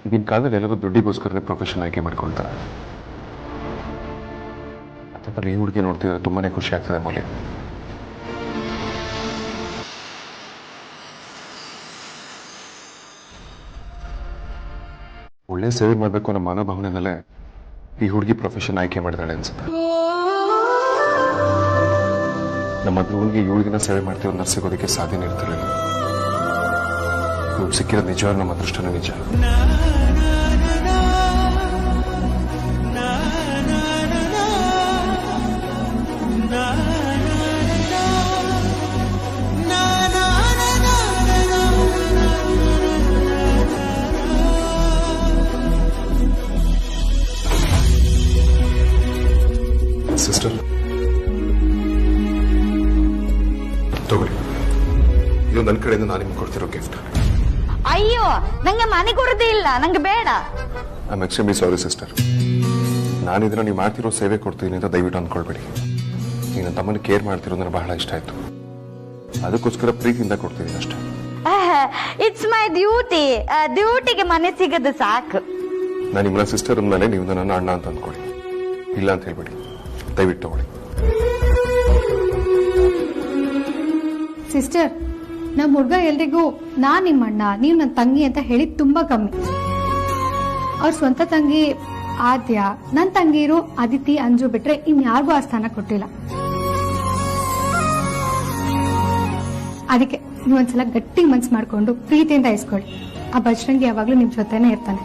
ಈಗಿನ ಕಾಲದಲ್ಲಿ ಎಲ್ಲರೂ ದುಡ್ಡಿಗೋಸ್ಕರನೇ ಪ್ರೊಫೆಷನ್ ಆಯ್ಕೆ ಮಾಡ್ಕೊಳ್ತಾರೆ. ಅದರಲ್ಲಿ ಈ ಹುಡುಗಿ ನೋಡ್ತಿದ್ರೆ ತುಂಬಾನೇ ಖುಷಿ ಆಗ್ತದೆ ಮೌಲ್ಯ. ಒಳ್ಳೆ ಸೇವೆ ಮಾಡಬೇಕು ಅನ್ನೋ ಮನೋಭಾವನೆಯಲ್ಲೇ ಈ ಹುಡುಗಿ ಪ್ರೊಫೆಷನ್ ಆಯ್ಕೆ ಮಾಡಿದಾಳೆ ಅನ್ಸುತ್ತೆ. ನಮ್ಮ ಹುಡುಗಿ ಈ ಹುಡುಗಿನ ಸೇವೆ ಮಾಡ್ತೀವಿ ಅನ್ನೋ ಸಿಗೋದಕ್ಕೆ ಸಾಧ್ಯನೇ ಇರ್ತಿರಲಿಲ್ಲ. ಇವ್ರು ಸಿಕ್ಕಿರೋ ನಿಜವಾದ ನಮ್ಮ ಅದೃಷ್ಟನೇ ನಿಜ. ಸಿಸ್ಟರ್ ತಗೊಳ್ಳಿ, ಇದು ನನ್ನ ಕಡೆಯಿಂದ ನಾನು ನಿಮ್ಗೆ ಕೊಡ್ತಿರೋ ಗಿಫ್ಟ್. ಅಯ್ಯೋ, ನಂಗೆ ಮನೆ ಕೊಡೋದೇ ಇಲ್ಲ, ನಂಗೆ ಬೇಡ. I am extremely sorry sister. ನಾನು ಇದನ್ನ ನೀವು ಮಾಡ್ತಿರೋ ಸೇವೆ ಕೊಡ್ತೀನಿ ಅಂತ ದಯವಿಟ್ಟು ಅಂದ್ಕೊಳ್ಬೇಡಿ. ನೀವು ನನ್ನ ತಮ್ಮನ ಕೇರ್ ಮಾಡ್ತಿರೋ ನನಗೆ ಬಹಳ ಇಷ್ಟ ಆಯ್ತು, ಅದಕ್ಕೋಸ್ಕರ ಪ್ರೀತಿಯಿಂದ ಕೊಡ್ತಿದ್ದೀನಿ ಅಷ್ಟೇ. It's my duty. ಡ್ಯೂಟಿಗೆ ಮನೆ ಸಿಗದು ಸಾಕು. ನಾನು ನಿಮ್ಮನ್ನ ಸಿಸ್ಟರ್ ಅಂದಮೇಲೆ ನೀವು ನನ್ನ ಅಣ್ಣ ಅಂತ ಅಂದ್ಕೊಳ್ಳಿ, ಇಲ್ಲ ಅಂತ ಹೇಳ್ಬೇಡಿ. ದಯವಿಟ್ಟು ತಗೊಳ್ಳಿ. ಸಿಸ್ಟರ್, ನಮ್ಮ ಹುಡುಗ ಎಲ್ರಿಗೂ ನಾನ್ ನಿಮ್ಮ ಅಣ್ಣ, ನೀವು ನನ್ನ ತಂಗಿ ಅಂತ ಹೇಳಿ ತುಂಬಾ ಕಮ್ಮಿ. ಅವ್ರ ಸ್ವಂತ ತಂಗಿ ಆದ್ಯ, ನನ್ನ ತಂಗಿರು ಅದಿತಿ, ಅಂಜು ಬಿಟ್ರೆ ಇನ್ಯಾರಿಗೂ ಆ ಸ್ಥಾನ ಕೊಟ್ಟಿಲ್ಲ. ಅದಕ್ಕೆ ನೀವೊಂದ್ಸಲ ಗಟ್ಟಿ ಮನ್ಸು ಮಾಡ್ಕೊಂಡು ಪ್ರೀತಿಯಿಂದ ಇಸ್ಕೊಳ್ಳಿ. ಆ ಬಜರಂಗಿ ಯಾವಾಗ್ಲೂ ನಿಮ್ ಜೊತೆನೆ ಇರ್ತಾನೆ.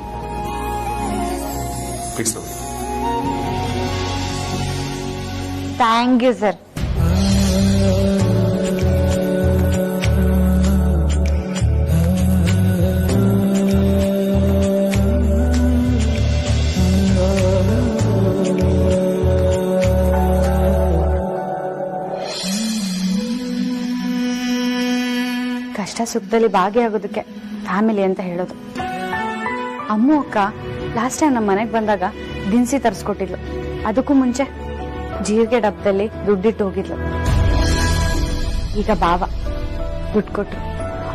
Thank you sir. ಕಷ್ಟ ಸುಖದಲ್ಲಿ ಭಾಗಿಯಾಗೋದಕ್ಕೆ ಫ್ಯಾಮಿಲಿ ಅಂತ ಹೇಳೋದು. ಅಮ್ಮು ಅಕ್ಕ ಲಾಸ್ಟ್ ಟೈಮ್ ನಮ್ಮ ಮನೆಗೆ ಬಂದಾಗ ದಿನಸಿ ತರಿಸ್ಕೊಟ್ಟಿದ್ಲು. ಅದಕ್ಕೂ ಮುಂಚೆ ಜೀರಿಗೆ ಡಬ್ಬದಲ್ಲಿ ದುಡ್ಡಿಟ್ಟು ಹೋಗಿದ್ಲು. ಈಗ ಬಾವ ದುಡ್ಡು ಕೊಟ್ರು.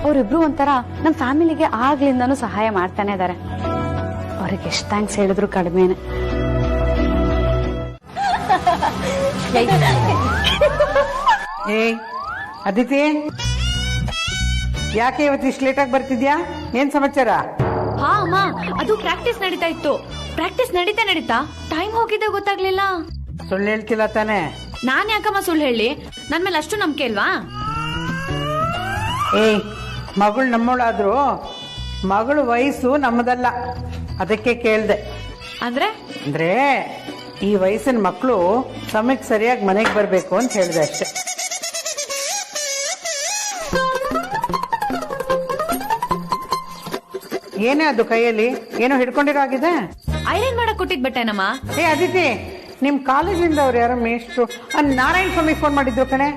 ಅವರಿಬ್ರು ಒಂಥರ ನಮ್ಮ ಫ್ಯಾಮಿಲಿಗೆ ಆಗ್ಲಿಂದನೂ ಸಹಾಯ ಮಾಡ್ತಾನೆ ಇದಾರೆ. ಅವ್ರಿಗೆ ಎಷ್ಟು ಥ್ಯಾಂಕ್ಸ್ ಹೇಳಿದ್ರು ಕಡಿಮೆನೆ. ಏಯ್ ಅದಿತಿ, ಯಾಕೆ ಇವತ್ತು ಇಷ್ಟು ಲೇಟಾಗಿ ಬರ್ತಿದ್ಯಾ? ಏನ್ ಸಮಾಚಾರ? ಹಾ ಅಮ್ಮ, ಅದು ಪ್ರಾಕ್ಟೀಸ್ ನಡೀತಾ ಇತ್ತು. ಪ್ರಾಕ್ಟೀಸ್ ನಡೀತಾ ಟೈಮ್ ಹೋಗಿದ್ದೆ ಗೊತ್ತಾಗ್ಲಿಲ್ಲ. ಸುಳ್ಳು ಹೇಳ್ತಿಲ್ಲ ತಾನೆ? ನಾನ್ ಯಾಕಮ್ಮ ಸುಳ್ಳು ಹೇಳಿ? ನನ್ ಮೇಲೆ ಅಷ್ಟು ನಂಬಿಕೆ ಇಲ್ವಾ? ಏಯ್, ಮಗಳು ನಮ್ಮವಳಾದ್ರು ಮಗಳು ವಯಸ್ಸು ನಮ್ಮದಲ್ಲ, ಅದಕ್ಕೆ ಕೇಳ್ದೆ. ಅಂದ್ರೆ ಈ ವಯಸ್ಸಿನ ಮಕ್ಕಳು ಸಮಯಕ್ಕೆ ಸರಿಯಾಗಿ ಮನೆಗೆ ಬರ್ಬೇಕು ಅಂತ ಹೇಳ್ದೆ ಅಷ್ಟೇ. ಏನೇ ಅದು ಕೈಯಲ್ಲಿ ಏನೋ ಹಿಡ್ಕೊಂಡಿರೋ ಆಗಿದೆ? ಐರನ್ ಮಾಡಕ್ ಕೊಟ್ಟಿದ್ ಬಟ್ಟೆನಮ್ಮ. ಏ ಅದಿತಿ, ನಿಮ್ ಕಾಲೇಜಿಂದ ಅವ್ರು ಯಾರೋ ಮೇಷ್ಟ್ರು ನಾರಾಯಣ ಸ್ವಾಮಿ ಫೋನ್ ಮಾಡಿದ್ರು ಕಣೆ.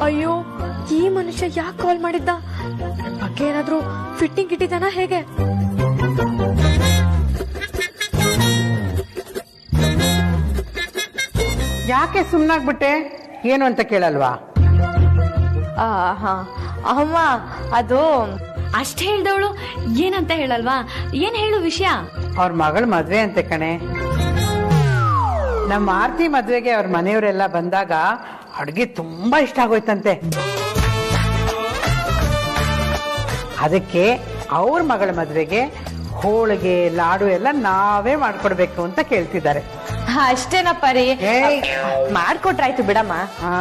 ಅಯ್ಯೋ, ಈ ಮನುಷ್ಯ ಯಾಕೆ ಕಾಲ್ ಮಾಡಿದ್ದ? ಬಗ್ಗೆ ಏನಾದ್ರು ಫಿಟ್ಟಿಂಗ್ ಇಟ್ಟಿದ್ದಾನ ಹೇಗೆ? ಯಾಕೆ ಸುಮ್ನಾಗ್ಬಿಟ್ಟೆ? ಏನು ಅಂತ ಕೇಳಲ್ವಾ? ಅಮ್ಮ, ಅದು ಅಷ್ಟೇ ಹೇಳ್ದವಳು ಏನಂತ ಹೇಳಲ್ವಾ? ಏನ್ ಹೇಳು ವಿಷಯ? ಅವ್ರ ಮಗಳ ಮದ್ವೆ ಅಂತೆ ಕಣೆ. ನಮ್ಮ ಆರ್ತಿ ಮದ್ವೆಗೆ ಅವ್ರ ಮನೆಯವರೆಲ್ಲ ಬಂದಾಗ ಅಡ್ಗೆ ತುಂಬಾ ಇಷ್ಟ ಆಗೋಯ್ತಂತೆ. ಅದಕ್ಕೆ ಅವ್ರ ಮಗಳ ಮದ್ವೆಗೆ ಹೋಳಿಗೆ ಲಾಡು ಎಲ್ಲ ನಾವೇ ಮಾಡ್ಕೊಡ್ಬೇಕು ಅಂತ ಕೇಳ್ತಿದ್ದಾರೆ. ಅಷ್ಟೇನಪ್ಪ ರೀ, ಮಾಡ್ಕೊಟ್ರಾಯ್ತು ಬಿಡಮ್ಮ. ಹಾ,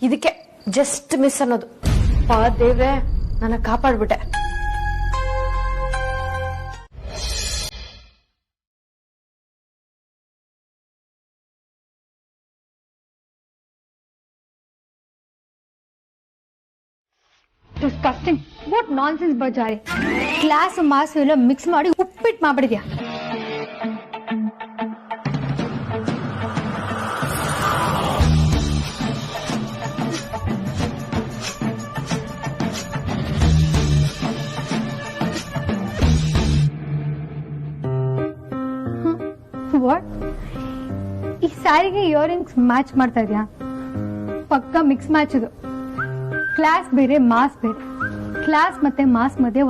ಇದಕ್ಕೆ ಜಸ್ಟ್ ಮಿಸ್ ಅನ್ನೋದು. ದೇವ್ರೆ, ನನ್ನ ಕಾಪಾಡ್ಬಿಟ್ಟೆ. ಡಿಸ್ಕಸ್ಟಿಂಗ್. ವಾಟ್ ನಾನ್ಸೆನ್ಸ್ ಬಜಾರಿ. ಕ್ಲಾಸ್ ಮಾಸ್ ಎಲ್ಲ ಮಿಕ್ಸ್ ಮಾಡಿ ಉಪ್ಪಿಟ್ಟು ಮಾಡ್ಬಿಡಿದ್ಯಾ. ವಾಟ್? ಈ ಸ್ಯಾರಿಗೆ ಇಯರಿಂಗ್ಸ್ ಮ್ಯಾಚ್ ಮಾಡ್ತಾ ಇದ್ಯಾ? ಪಕ್ಕ ಮಿಕ್ಸ್ ಮ್ಯಾಚ್ ಇದು. ಕ್ಲಾಸ್ ಬೇರೆ ಮಾಸ್ ಬೇರೆ. ಕ್ಲಾಸ್ ಮತ್ತೆ ಮಾಸ್ ಮಧ್ಯೆ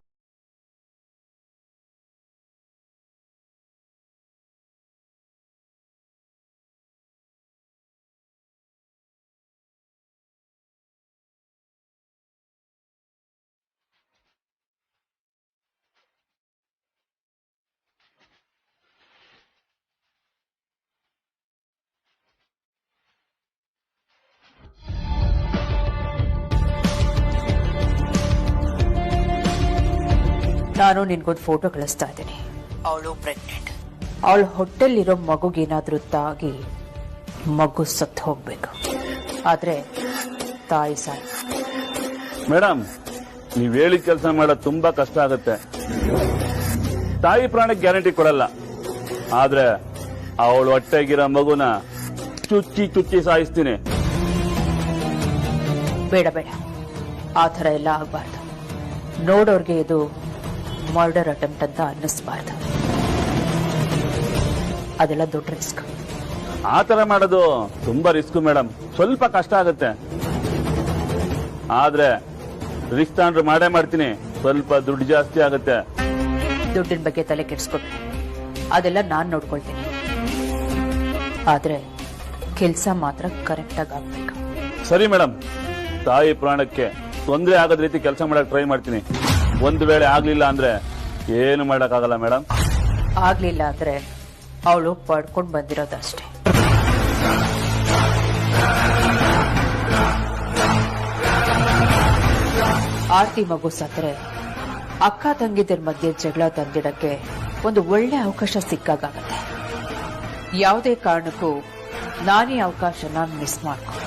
ನಾನು ನಿನ್ಗೊಂದು ಫೋಟೋ ಕಳಿಸ್ತಾ ಇದ್ದೀನಿ. ಅವಳು ಪ್ರೆಗ್ನೆಂಟ್. ಅವಳ ಹೊಟ್ಟೆಲಿರೋ ಮಗುಗೇನಾದ್ರೂ ತಾಗಿ ಮಗು ಸತ್ತು ಹೋಗ್ಬೇಕು. ಆದ್ರೆ ತಾಯಿ ಸಾಯಿ. ಮೇಡಮ್, ನೀವ್ ಹೇಳಿದ ಕೆಲಸ ಮಾಡೋದು ತುಂಬಾ ಕಷ್ಟ ಆಗುತ್ತೆ. ತಾಯಿ ಪ್ರಾಣಕ್ಕೆ ಗ್ಯಾರಂಟಿ ಕೊಡಲ್ಲ, ಆದ್ರೆ ಅವಳು ಹೊಟ್ಟೆಗಿರೋ ಮಗುನ ಚುಚ್ಚಿ ಚುಚ್ಚಿ ಸಾಯಿಸ್ತೀನಿ. ಬೇಡ ಬೇಡ, ಆ ಥರ ಎಲ್ಲ ಆಗ್ಬಾರ್ದು. ನೋಡೋರ್ಗೆ ಇದು ಮರ್ಡರ್ ಅಟೆಂಪ್ಟ್ ಅಂತ ಅನ್ನಿಸ್ಬಾರ್ದು. ಅದೆಲ್ಲ ದೊಡ್ಡ ರಿಸ್ಕ್. ಆ ತರ ಮಾಡೋದು ತುಂಬಾ ರಿಸ್ಕ್ ಮೇಡಮ್. ಸ್ವಲ್ಪ ಕಷ್ಟ ಆಗುತ್ತೆ, ಆದ್ರೆ ರಿಸ್ಕ್ ತಗೊಂಡ್ರು ಮಾಡೇ ಮಾಡ್ತೀನಿ. ಸ್ವಲ್ಪ ದುಡ್ಡು ಜಾಸ್ತಿ ಆಗುತ್ತೆ. ದುಡ್ಡಿನ ಬಗ್ಗೆ ತಲೆ ಕೆಡಿಸ್ಕೊಬೇಡಿ, ಅದೆಲ್ಲ ನಾನ್ ನೋಡ್ಕೊಳ್ತೀನಿ. ಆದ್ರೆ ಕೆಲಸ ಮಾತ್ರ ಕರೆಕ್ಟ್ ಆಗಿ ಆಗ್ಬೇಕು. ಸರಿ ಮೇಡಮ್, ತಾಯಿ ಪ್ರಾಣಕ್ಕೆ ತೊಂದರೆ ಆಗದ ರೀತಿ ಕೆಲಸ ಮಾಡಕ್ ಟ್ರೈ ಮಾಡ್ತೀನಿ. ಒಂದು ವೇಳೆ ಆಗ್ಲಿಲ್ಲ ಅಂದ್ರೆ ಏನು ಮಾಡಕ್ಕಾಗಲ್ಲ ಮೇಡಮ್. ಆಗ್ಲಿಲ್ಲ ಅಂದ್ರೆ ಅವಳು ಪಡ್ಕೊಂಡ್ ಬಂದಿರೋದಷ್ಟೇ. ಆರ್ತಿ ಮಗು ಸತ್ತರೆ ಅಕ್ಕ ತಂಗಿದರ ಮಧ್ಯೆ ಜಗಳ ತಂದಿಡಕ್ಕೆ ಒಂದು ಒಳ್ಳೆ ಅವಕಾಶ ಸಿಕ್ಕಾಗತ್ತೆ. ಯಾವುದೇ ಕಾರಣಕ್ಕೂ ನಾನೇ ಅವಕಾಶನ ಮಿಸ್ ಮಾಡ್ಕೊಳ್ಳ.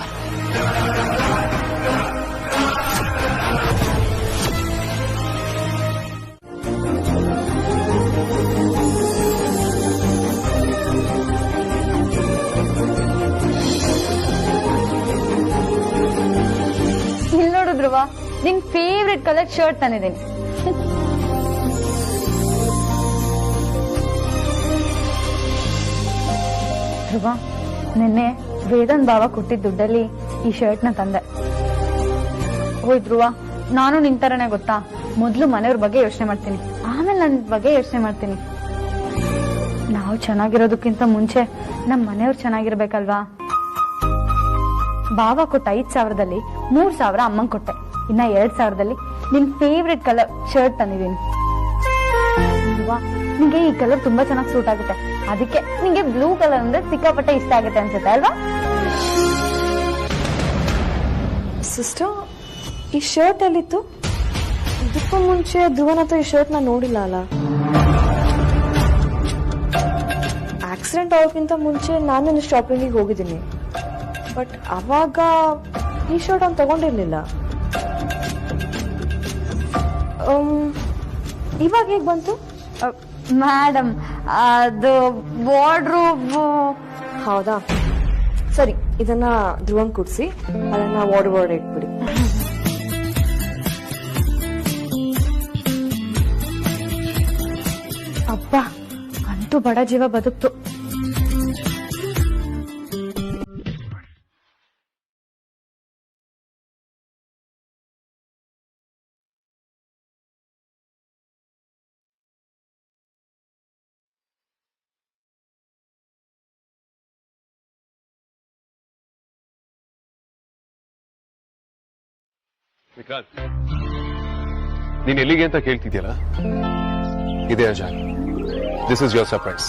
ಇಲ್ಲಿ ನೋಡು ಧ್ರುವ, ನಿನ್ ಫೇವ್ರೆಟ್ ಕಲರ್ ಶರ್ಟ್ ತಂದಿದ್ದೀನಿ. ಧ್ರುವ, ನಿನ್ನೆ ವೇದನ್ ಭಾವ ಕೊಟ್ಟಿದ್ದ ದುಡ್ಡಲ್ಲಿ ಈ ಶರ್ಟ್ ನ ತಂದೆ. ಓಯ್ ಧ್ರುವ, ನಾನು ನಿನ್ ತರನೇ ಗೊತ್ತಾ, ಮೊದ್ಲು ಮನೆಯವ್ರ ಬಗ್ಗೆ ಯೋಚನೆ ಮಾಡ್ತೀನಿ, ಆಮೇಲೆ ನನ್ನ ಬಗ್ಗೆ ಯೋಚನೆ ಮಾಡ್ತೀನಿ. ನಾವು ಚೆನ್ನಾಗಿರೋದಕ್ಕಿಂತ ಮುಂಚೆ ನಮ್ ಮನೆಯವ್ರು ಚೆನ್ನಾಗಿರ್ಬೇಕಲ್ವಾ. ಭಾವ ಕೊಟ್ಟ 5,000ದಲ್ಲಿ 3,000 ಅಮ್ಮಂಗ್ ಕೊಟ್ಟೆ. ಇನ್ನ 2,000ದಲ್ಲಿ ನಿನ್ ಫೇವ್ರೆಟ್ ಕಲರ್ ಶರ್ಟ್ ತಂದಿದ್ದೀನಿ. ನಿಂಗೆ ಈ ಕಲರ್ ತುಂಬಾ ಚೆನ್ನಾಗಿ ಸೂಟ್ ಆಗುತ್ತೆ, ಅದಕ್ಕೆ ನಿಂಗೆ ಬ್ಲೂ ಕಲರ್ ಅಂದ್ರೆ ಸಿಕ್ಕಾಪಟ್ಟೆ ಇಷ್ಟ ಆಗುತ್ತೆ ಅನ್ಸುತ್ತೆ ಅಲ್ವಾ? ಸಿಸ್ಟರ್, ಈ ಶರ್ಟ್ ಎಲ್ಲಿತ್ತು? ಇದಕ್ಕೂ ಮುಂಚೆ ಧ್ರುವನ್ ಹತ್ರ ಈ ಶರ್ಟ್ ನಾನು ನೋಡಿಲ್ಲ ಅಲ್ಲ. ಆಕ್ಸಿಡೆಂಟ್ ಆಗೋಕ್ಕಿಂತ ಮುಂಚೆ ನಾನು ಶಾಪಿಂಗಿಗೆ ಹೋಗಿದ್ದೀನಿ, ಬಟ್ ಅವಾಗ ಈ ಶರ್ಟ್ ಅವ್ನು ತಗೊಂಡಿರ್ಲಿಲ್ಲ. ಇವಾಗ ಹೇಗ್ ಬಂತು? ಮೇಡಮ್, ಅದು ವಾರ್ಡ್ರೋಬ್. ಹೌದಾ, ಸರಿ, ಇದನ್ನ ಧ್ರುವನ್ ಕುಡ್ಸಿ ಅದನ್ನ ವಾರ್ಡ್ರೋಬ್ ಇಟ್ಬಿಡಿ. ಅಪ್ಪ, ಅಂತೂ ಬಡ ಜೀವ ಬದುಕ್ತು. ವಿಕ್ರಾಂತ್, ನೀನ್ ಎಲ್ಲಿಗೆ ಅಂತ ಕೇಳ್ತಿದ್ಯಲ್ಲ, ಇದೇ ಅಜಾನ್. This is your surprise.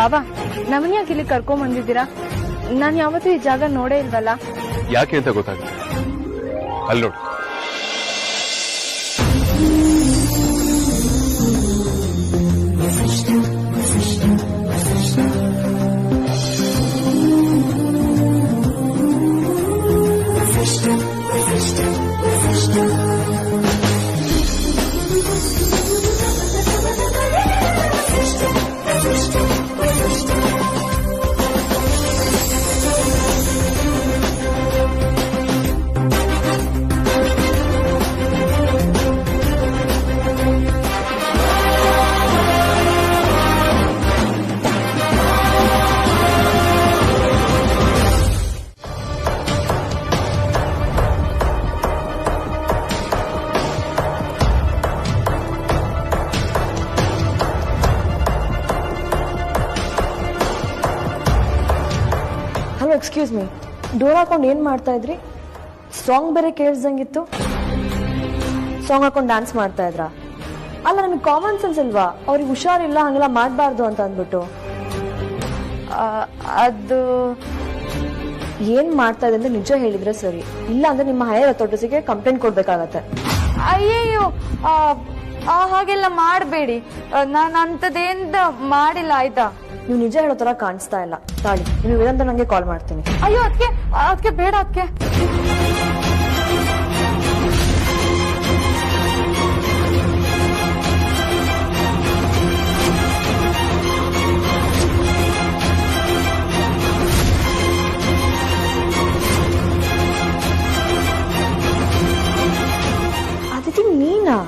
ಬಾಬಾ ನಮ್ಮನ್ನ ಯಾಕೆ ಇಲ್ಲಿ ಕರ್ಕೊಂಡ್ ಬಂದಿದ್ದೀರಾ? ನಾನ್ ಯಾವತ್ತೂ ಈ ಜಾಗ ನೋಡೇ ಇಲ್ವಲ್ಲ. ಯಾಕೆ ಅಂತ ಗೊತ್ತಾಗುತ್ತೆ. ಅಲ್ಲಿ ನೋಡು. ಹಲೋ, ಎಕ್ಸ್ಕ್ಯೂಸ್ ಮೀ, ಡೋರ್ ಹಾಕೊಂಡು ಏನ್ ಮಾಡ್ತಾ ಇದ್ರಿ? ಸಾಂಗ್ ಬೇರೆ ಕೇಳಿಸ್ದಂಗಿತ್ತು. ಸಾಂಗ್ ಹಾಕೊಂಡು ಡ್ಯಾನ್ಸ್ ಮಾಡ್ತಾ ಇದ್ರಾ? ಅಲ್ಲ, ನನಗೆ ಕಾಮನ್ ಸೆನ್ಸ್ ಇಲ್ವಾ? ಅವ್ರಿಗೆ ಹುಷಾರಿಲ್ಲ, ಹಂಗೆಲ್ಲ ಮಾಡಬಾರ್ದು ಅಂತ ಅಂದ್ಬಿಟ್ಟು. ಅದು ಏನ್ ಮಾಡ್ತಾ ಇದೆ ಅಂತ ನಿಜ ಹೇಳಿದ್ರೆ ಸರಿ, ಇಲ್ಲ ಅಂದ್ರೆ ನಿಮ್ಮ ಹೈಯರ್ ಅಥಾರಿಟೀಸ್ಗೆ ಕಂಪ್ಲೇಂಟ್ ಕೊಡ್ಬೇಕಾಗತ್ತೆ. ಅಯ್ಯಯ್ಯೋ, ಹಾಗೆಲ್ಲ ಮಾಡಬೇಡಿ. ನಾನು ಅಂಥದ್ದೇಂತ ಮಾಡಿಲ್ಲ, ಆಯ್ತಾ? ನೀವು ನಿಜ ಹೇಳೋ ತರ ಕಾಣಿಸ್ತಾ ಇಲ್ಲ. ತಾಳಿ, ನೀವು ಇದಂತ ನಂಗೆ ಕಾಲ್ ಮಾಡ್ತೀನಿ. ಅಯ್ಯೋ ಅದಕ್ಕೆ ಬೇಡ. ಅದಕ್ಕೆ ಅದಿತಿ, ನೀನಾ?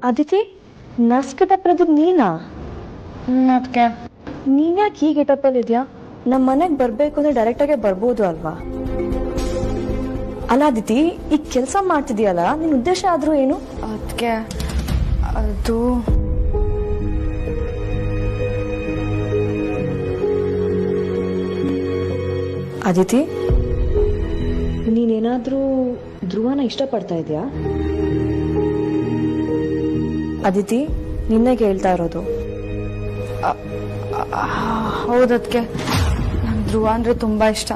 ಅದಿತಿ, ನರ್ಸ್ ಗೆಟಪ್ ಇರೋದು ನೀನಾ? ಅದಕ್ಕೆ ನೀನ್ ಯಾಕೆ ಈ ಗೆಟಪ್ ಅಲ್ಲಿ ಇದೆಯಾ? ನಮ್ಮ ಮನೆಗೆ ಬರ್ಬೇಕು ಅಂದ್ರೆ ಡೈರೆಕ್ಟ್ ಆಗಿ ಬರ್ಬೋದು ಅಲ್ವಾ? ಅಲ್ಲ ಅದಿತಿ, ಈ ಕೆಲಸ ಮಾಡ್ತಿದ್ಯಲ್ಲ, ನಿನ್ ಉದ್ದೇಶ ಆದ್ರೂ ಏನು? ಅದಕ್ಕೆ ಅದು ಅದಿತಿ, ನೀನೇನಾದ್ರೂ ಧ್ರುವನ ಇಷ್ಟಪಡ್ತಾ ಇದೆಯಾ? ಅದಿತಿ, ನಿನ್ನೆ ಕೇಳ್ತಾ ಇರೋದು. ಹೌದಕ್ಕೆ ನನ್ ಧ್ರುವ ಅಂದ್ರೆ ತುಂಬಾ ಇಷ್ಟ.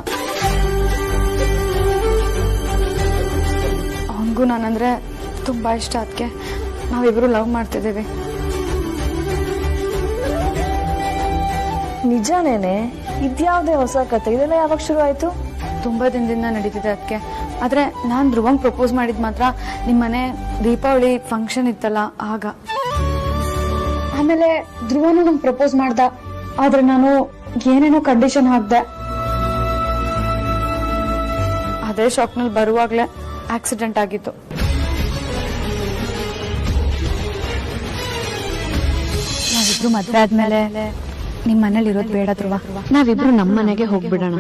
ಅವನಿಗೂ ನಾನಂದ್ರೆ ತುಂಬಾ ಇಷ್ಟ. ಅದಕ್ಕೆ ನಾವಿಬ್ರು ಲವ್ ಮಾಡ್ತಿದ್ದೀವಿ. ನಿಜಾನೇನೆ? ಇದ್ಯಾವ್ದೇ ಹೊಸ ಕತೆ? ಇದೆಲ್ಲ ಯಾವಾಗ ಶುರು ಆಯ್ತು? ತುಂಬಾ ದಿನದಿಂದ ನಡೀತಿದೆ ಅದಕ್ಕೆ. ಆದ್ರೆ ನಾನ್ ಧ್ರುವಂಗ್ ಪ್ರಪೋಸ್ ಮಾಡಿದ್ ಮಾತ್ರ ನಿಮ್ಮನೆ ದೀಪಾವಳಿ ಫಂಕ್ಷನ್ ಇತ್ತಲ್ಲ ಆಗ. ಆಮೇಲೆ ಧ್ರುವನು ನಂಗೆ ಪ್ರಪೋಸ್ ಮಾಡ್ದ. ಆದ್ರೆ ನಾನು ಏನೇನೋ ಕಂಡೀಷನ್ ಹಾಕ್ದೆ. ಅದೇ ಶಾಕ್ನಲ್ಲಿ ಬರುವಾಗ್ಲೇ ಆಕ್ಸಿಡೆಂಟ್ ಆಗಿತ್ತು. ನಾವಿಬ್ರು ಮದ್ವೆ ಆದ್ಮೇಲೆ ನಿಮ್ ಮನೇಲಿ ಇರೋದು ಬೇಡ ಧ್ರುವ. ನಾವಿಬ್ರು ನಮ್ಮ ಮನೆಗೆ ಹೋಗ್ಬಿಡೋಣ.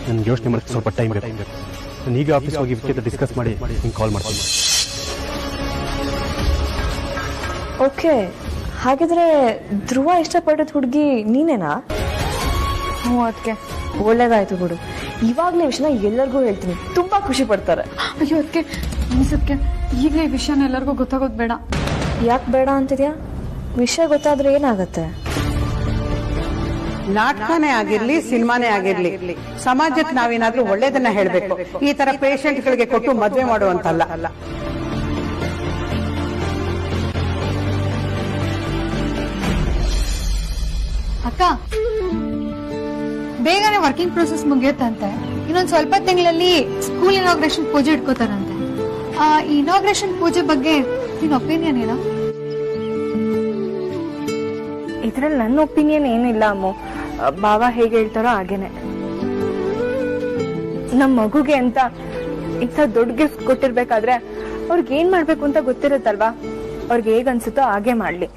ನನ್ಗೆ ಯೋಚನೆ ಮಾಡೋಕ್ಕೆ ಸ್ವಲ್ಪ ಟೈಮ್ ಬೇಕು. ನಾನು ಈಗ ಆಫೀಸ್ ಹೋಗಿ ವಿದ್ಯೆ ಡಿಸ್ಕಸ್ ಮಾಡಿ ನಿಂಗೆ ಕಾಲ್ ಮಾಡ್ತೀನಿ. ಓಕೆ, ಹಾಗಿದ್ರೆ ಧ್ರುವ ಇಷ್ಟಪಟ್ಟಿದ್ ಹುಡುಗಿ ನೀನೇನಾ? ಹ್ಞೂ ಅದಕ್ಕೆ. ಒಳ್ಳೇದಾಯ್ತು ಬಿಡು. ಇವಾಗ್ಲೇ ವಿಷಯನ ಎಲ್ಲರಿಗೂ ಹೇಳ್ತೀನಿ, ತುಂಬಾ ಖುಷಿ ಪಡ್ತಾರೆ. ಅಯ್ಯೋ ಅದಕ್ಕೆ ಅನ್ಸಕ್ಕೆ ಈಗಲೇ ಈ ವಿಷಯನ ಎಲ್ಲರಿಗೂ ಗೊತ್ತಾಗೋದು ಬೇಡ. ಯಾಕೆ ಬೇಡ ಅಂತಿದ್ಯಾ? ವಿಷಯ ಗೊತ್ತಾದ್ರೆ ಏನಾಗತ್ತೆ? ನಾಟಕನೇ ಆಗಿರ್ಲಿ, ಸಿನಿಮಾನೇ ಆಗಿರ್ಲಿ, ಸಮಾಜಕ್ಕೆ ನಾವೇನಾದ್ರೂ ಒಳ್ಳೇದನ್ನ ಹೇಳ್ಬೇಕು. ಈ ತರ ಪೇಷಂಟ್ಗಳಿಗೆ ಕೊಟ್ಟು ಮದ್ವೆ ಮಾಡುವಂತಲ್ಲ. ಅಕ್ಕ, ಬೇಗನೆ ವರ್ಕಿಂಗ್ ಪ್ರೊಸೆಸ್ ಮುಗಿಯುತ್ತಂತೆ. ಇನ್ನೊಂದ್ ಸ್ವಲ್ಪ ತಿಂಗಳಲ್ಲಿ ಸ್ಕೂಲ್ ಇನಾಗ್ರೇಷನ್ ಪೂಜೆ ಇಟ್ಕೋತಾರಂತೆ. ಆ ಇನಾಗ್ರೇಷನ್ ಪೂಜೆ ಬಗ್ಗೆ ನಿನ್ ಒಪಿನಿಯನ್ ಏನೋ? ಇದ್ರಲ್ಲಿ ನನ್ನ ಒಪಿನಿಯನ್ ಏನಿಲ್ಲ ಅಮ್ಮು. ಬಾಬಾ ಹೇಗೆ ಹೇಳ್ತಾರೋ ಹಾಗೇನೆ. ನಮ್ ಮಗುಗೆ ಅಂತ ಇಂಥ ದೊಡ್ಡ ಗಿಫ್ಟ್ ಕೊಟ್ಟಿರ್ಬೇಕಾದ್ರೆ ಅವ್ರಿಗೆ ಏನ್ ಮಾಡ್ಬೇಕು ಅಂತ ಗೊತ್ತಿರುತ್ತಲ್ವಾ? ಅವ್ರಿಗೆ ಹೇಗ್ ಅನ್ಸುತ್ತೋ ಹಾಗೆ ಮಾಡ್ಲಿ.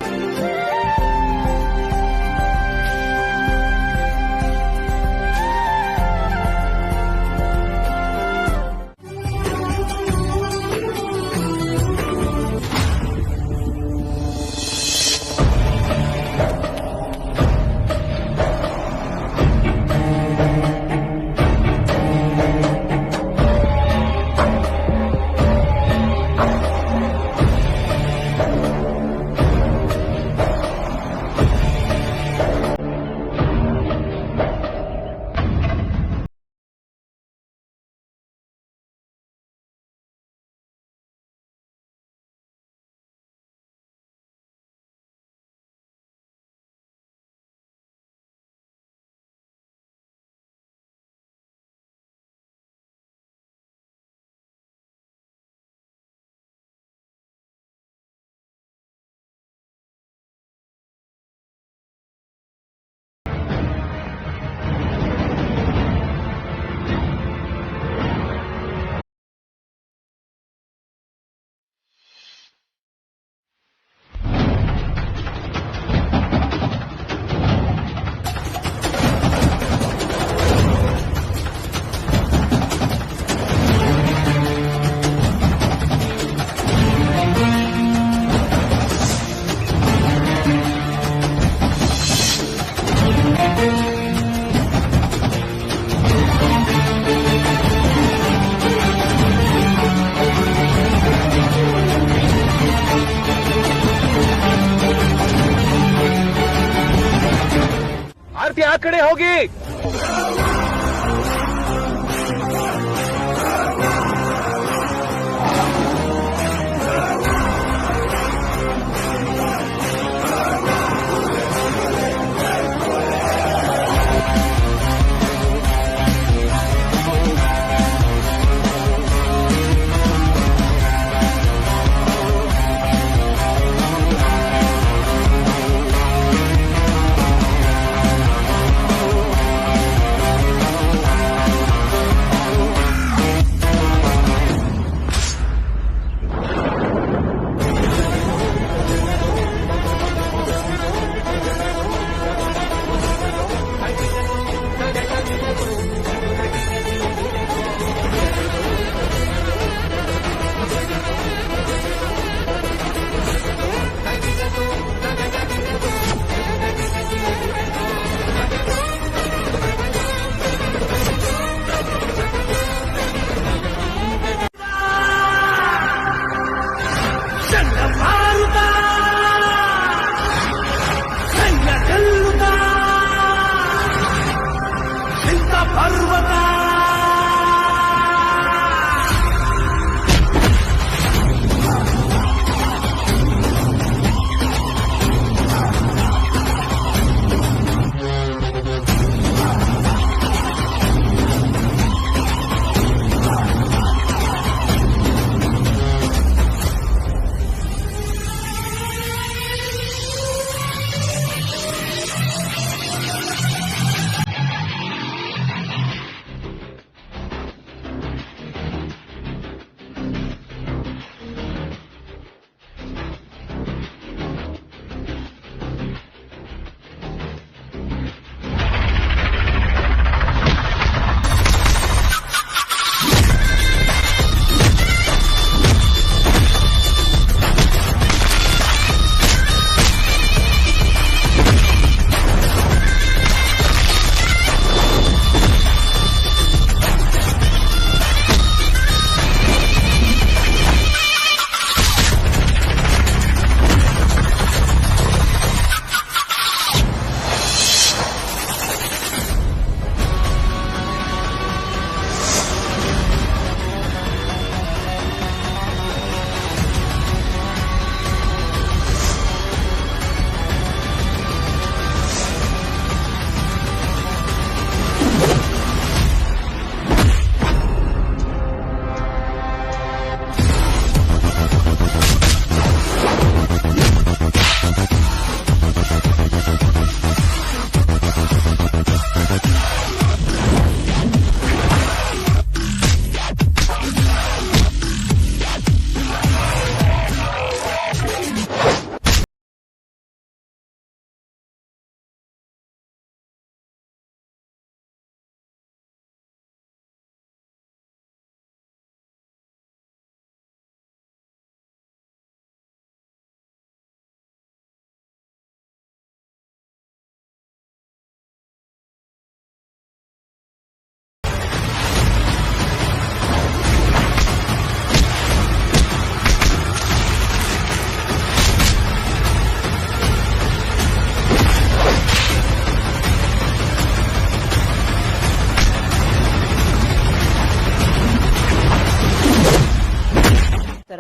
ಹೇಳಿ ಹೋಗಿ.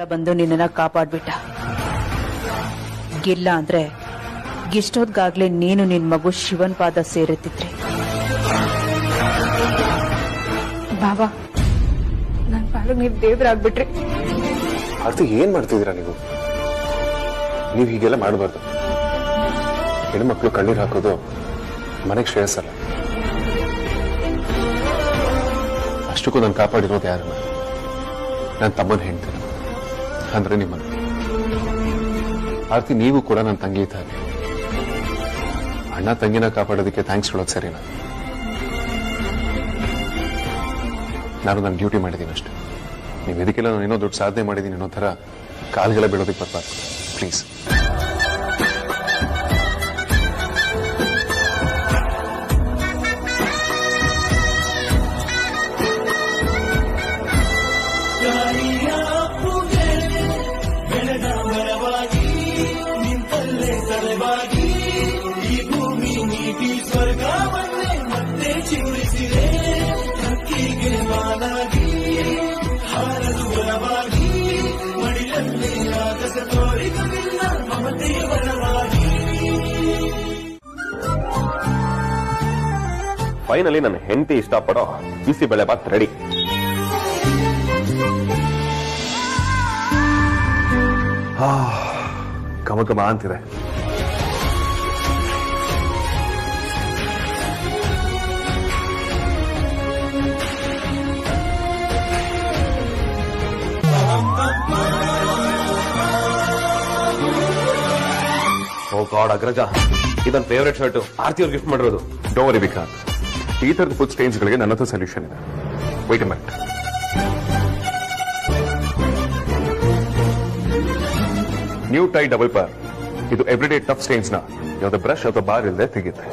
ಬಂದು ನಿನ್ನನ್ನ ಕಾಪಾಡ್ಬಿಟ್ಟ. ಗಿಲ್ಲ ಅಂದ್ರೆ ಇಷ್ಟೊದ್ಗಾಗ್ಲೇ ನೀನು ನಿನ್ ಮಗು ಶಿವನ್ ಪಾದ ಸೇರುತ್ತಿದ್ರಿ. ಬಾಬಾ ನನ್ ಪಾಲು ನೀವು ದೇವ್ರಾಗ್ಬಿಟ್ರಿ. ಆರ್ತಿ ಏನ್ ಮಾಡ್ತಿದ್ದೀರಾ ನೀವು ಹೀಗೆಲ್ಲ ಮಾಡಬಾರ್ದು. ಹೆಣ್ಮಕ್ಳು ಕಣ್ಣೀರ್ ಹಾಕೋದು ಮನೆಗೆ ಶ್ರೇಯಸ್ಸಲ್ಲ. ಅಷ್ಟಕ್ಕೂ ನಾನು ಕಾಪಾಡಿರೋದು ಯಾರನ್ನ? ನನ್ನ ತಮ್ಮನ ಹೆಂಡ್ತಿ ಅಂದ್ರೆ ನಿಮ್ಮನ್ನ. ಆರ್ತಿ ನೀವು ಕೂಡ ನನ್ನ ತಂಗಿ ಇದ್ದಾಗೆ. ಅಣ್ಣ ತಂಗಿನ ಕಾಪಾಡೋದಕ್ಕೆ ಥ್ಯಾಂಕ್ಸ್ ಹೇಳೋದು ಸರಿನಾ? ನಾನು ನನ್ನ ಡ್ಯೂಟಿ ಮಾಡಿದ್ದೀನಿ ಅಷ್ಟೇ. ನೀವು ಇದಕ್ಕೆಲ್ಲ ನಾನು ಏನೋ ದೊಡ್ಡ ಸಾಧನೆ ಮಾಡಿದ್ದೀನಿ ಅನ್ನೋ ಥರ ಕಾಲ್ಗೆಲ್ಲ ಬಿಡೋದಕ್ಕೆ ಬರ್ಬಾರ್ದು ಪ್ಲೀಸ್. ಈ ಭೂಮಿ ನೀತಿ ಸ್ವರ್ಗವನ್ನೇ ಫೈನಲಿ ನನ್ನ ಹೆಂಡತಿ ಇಷ್ಟಪಡೋ ಬಿಸಿ ಬೆಳೆ ಬಾತ್ ರೆಡಿ. ಘಮ ಘಮ ಅಂತಿದೆ. ಓ ಗಾಡ್ ಅಗ್ರಜ, ಇದನ್ ಫೇವರೇಟ್ ಶರ್ಟ್ ಆರ್ತಿ ಅವ್ರು ಗಿಫ್ಟ್ ಮಾಡಿರೋದು. ಡೋಂಟ್ ವರಿ ವಿಕಾಂತ್, ಈ ತರದ ಫುಡ್ ಸ್ಟೇನ್ಸ್ ಗಳಿಗೆ ನನ್ನ ಹತ್ರ ಸೊಲ್ಯೂಷನ್ ಇದೆ. Wait a minute. New tie double par. ಇದು ಎವ್ರಿಡೇ ಟಫ್ ಸ್ಟೇನ್ಸ್ ನ ಯಾವ್ದು ಬ್ರಷ್ ಅಥವಾ ಬಾರ್ ಇಲ್ಲದೆ ತೆಗೆಯುತ್ತೆ.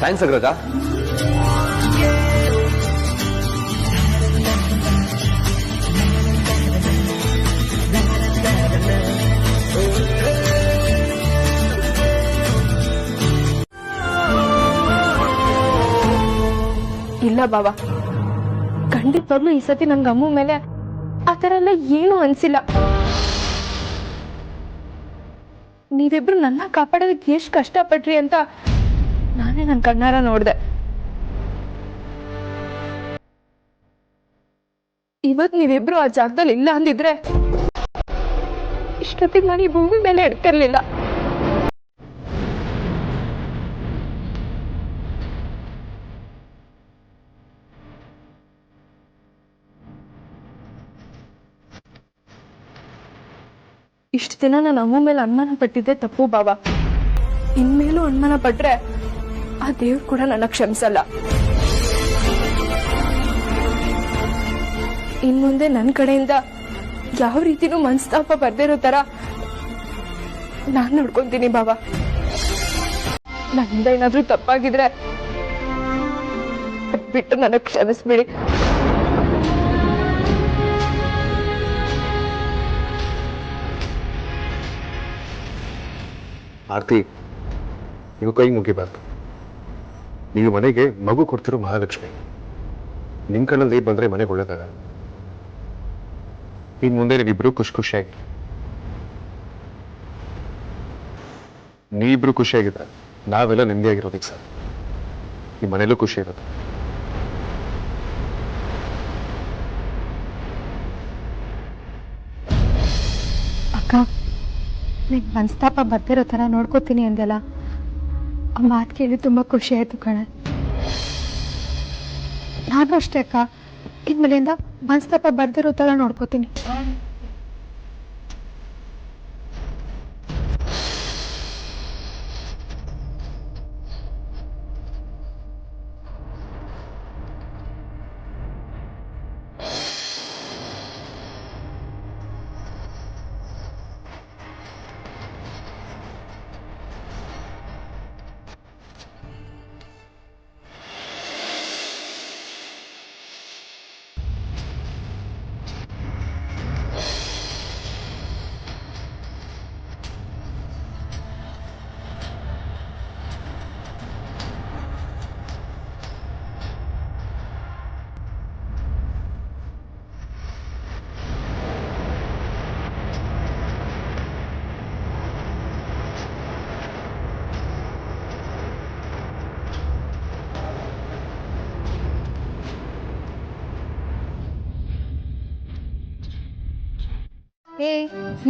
ಥ್ಯಾಂಕ್ಸ್ ಅಗ್ರಜ. ಇಲ್ಲ ಬಾಬಾ, ಖಂಡಿತವಾಗ್ಲೂ ಈ ಸತಿ ನಂಗೆ ಅಮ್ಮು ಮೇಲೆ ಆ ಥರ ಎಲ್ಲ ಏನೂ ಅನ್ಸಿಲ್ಲ. ನೀವಿಬ್ರು ನನ್ನ ಕಾಪಾಡೋದಕ್ಕೆ ಎಷ್ಟು ಕಷ್ಟಪಟ್ರಿ ಅಂತ ನಾನೇ ನನ್ನ ಕಣ್ಣಾರ ನೋಡ್ದೆ. ಇವತ್ ನೀವಿಬ್ರು ಆ ಜಾಗದಲ್ಲಿ ಇಲ್ಲ ಅಂದಿದ್ರೆ ಇಷ್ಟೊತ್ತಿಗೆ ನಾನು ಈ ಭೂಮಿ ಮೇಲೆ ಇಡ್ತಿರ್ಲಿಲ್ಲ. ಇಷ್ಟು ದಿನ ನಾನು ಅಮ್ಮ ಮೇಲೆ ಅನುಮಾನ ಪಟ್ಟಿದ್ದೆ ತಪ್ಪು ಬಾಬಾ. ಇನ್ಮೇಲೂ ಅನುಮಾನ ಪಟ್ರೆ ಆ ದೇವ್ರು ಕೂಡ ನನ್ನ ಕ್ಷಮಿಸಲ್ಲ. ಇನ್ಮುಂದೆ ನನ್ನ ಕಡೆಯಿಂದ ಯಾವ ರೀತಿನೂ ಮನಸ್ತಾಪ ಬರ್ದಿರೋ ತರ ನಾನ್ ನೋಡ್ಕೊಂತೀನಿ ಬಾಬಾ. ನನ್ನಿಂದ ಏನಾದ್ರೂ ತಪ್ಪಾಗಿದ್ರೆ ಬಿಟ್ಟು ನನಗ್ ಕ್ಷಮಿಸ್ಬಿಡಿ. ಆರ್ತಿ, ನೀವು ಕೈ ಮುಗಿಬಾರ್ದು. ನೀವು ಮನೆಗೆ ಮಗು ಕೊಡ್ತಿರೋ ಮಹಾಲಕ್ಷ್ಮಿ. ನಿಮ್ ಕಣ್ಣಲ್ಲಿ ಬಂದ್ರೆ ಮನೆಗೆ ಒಳ್ಳೇದಾಗಲ್ಲ. ಇನ್ ಮುಂದೆ ನೀವಿಬ್ರು ಖುಷಿಯಾಗಿ, ನೀವಿಬ್ರು ಖುಷಿಯಾಗಿದ್ರೆ ನಾವೆಲ್ಲ ನೆಮ್ಮದಿಯಾಗಿರೋದಕ್ಕೆ ಸರ್. ಈ ಮನೇಲೂ ಖುಷಿ ಇರೋದು. ಅಕ್ಕ, ನಿಂಗೆ ಮನಸ್ತಾಪ ಬರ್ದಿರೋ ಥರ ನೋಡ್ಕೋತೀನಿ ಅಂದೆಲ್ಲ, ಆ ಮಾತು ಕೇಳಿ ತುಂಬ ಖುಷಿ ಆಯಿತು ಕಣೆ. ನಾನು ಅಷ್ಟೇ ಅಕ್ಕ, ಇನ್ಮೇಲಿಂದ ಮನಸ್ತಾಪ ಬರ್ದಿರೋ ಥರ ನೋಡ್ಕೋತೀನಿ.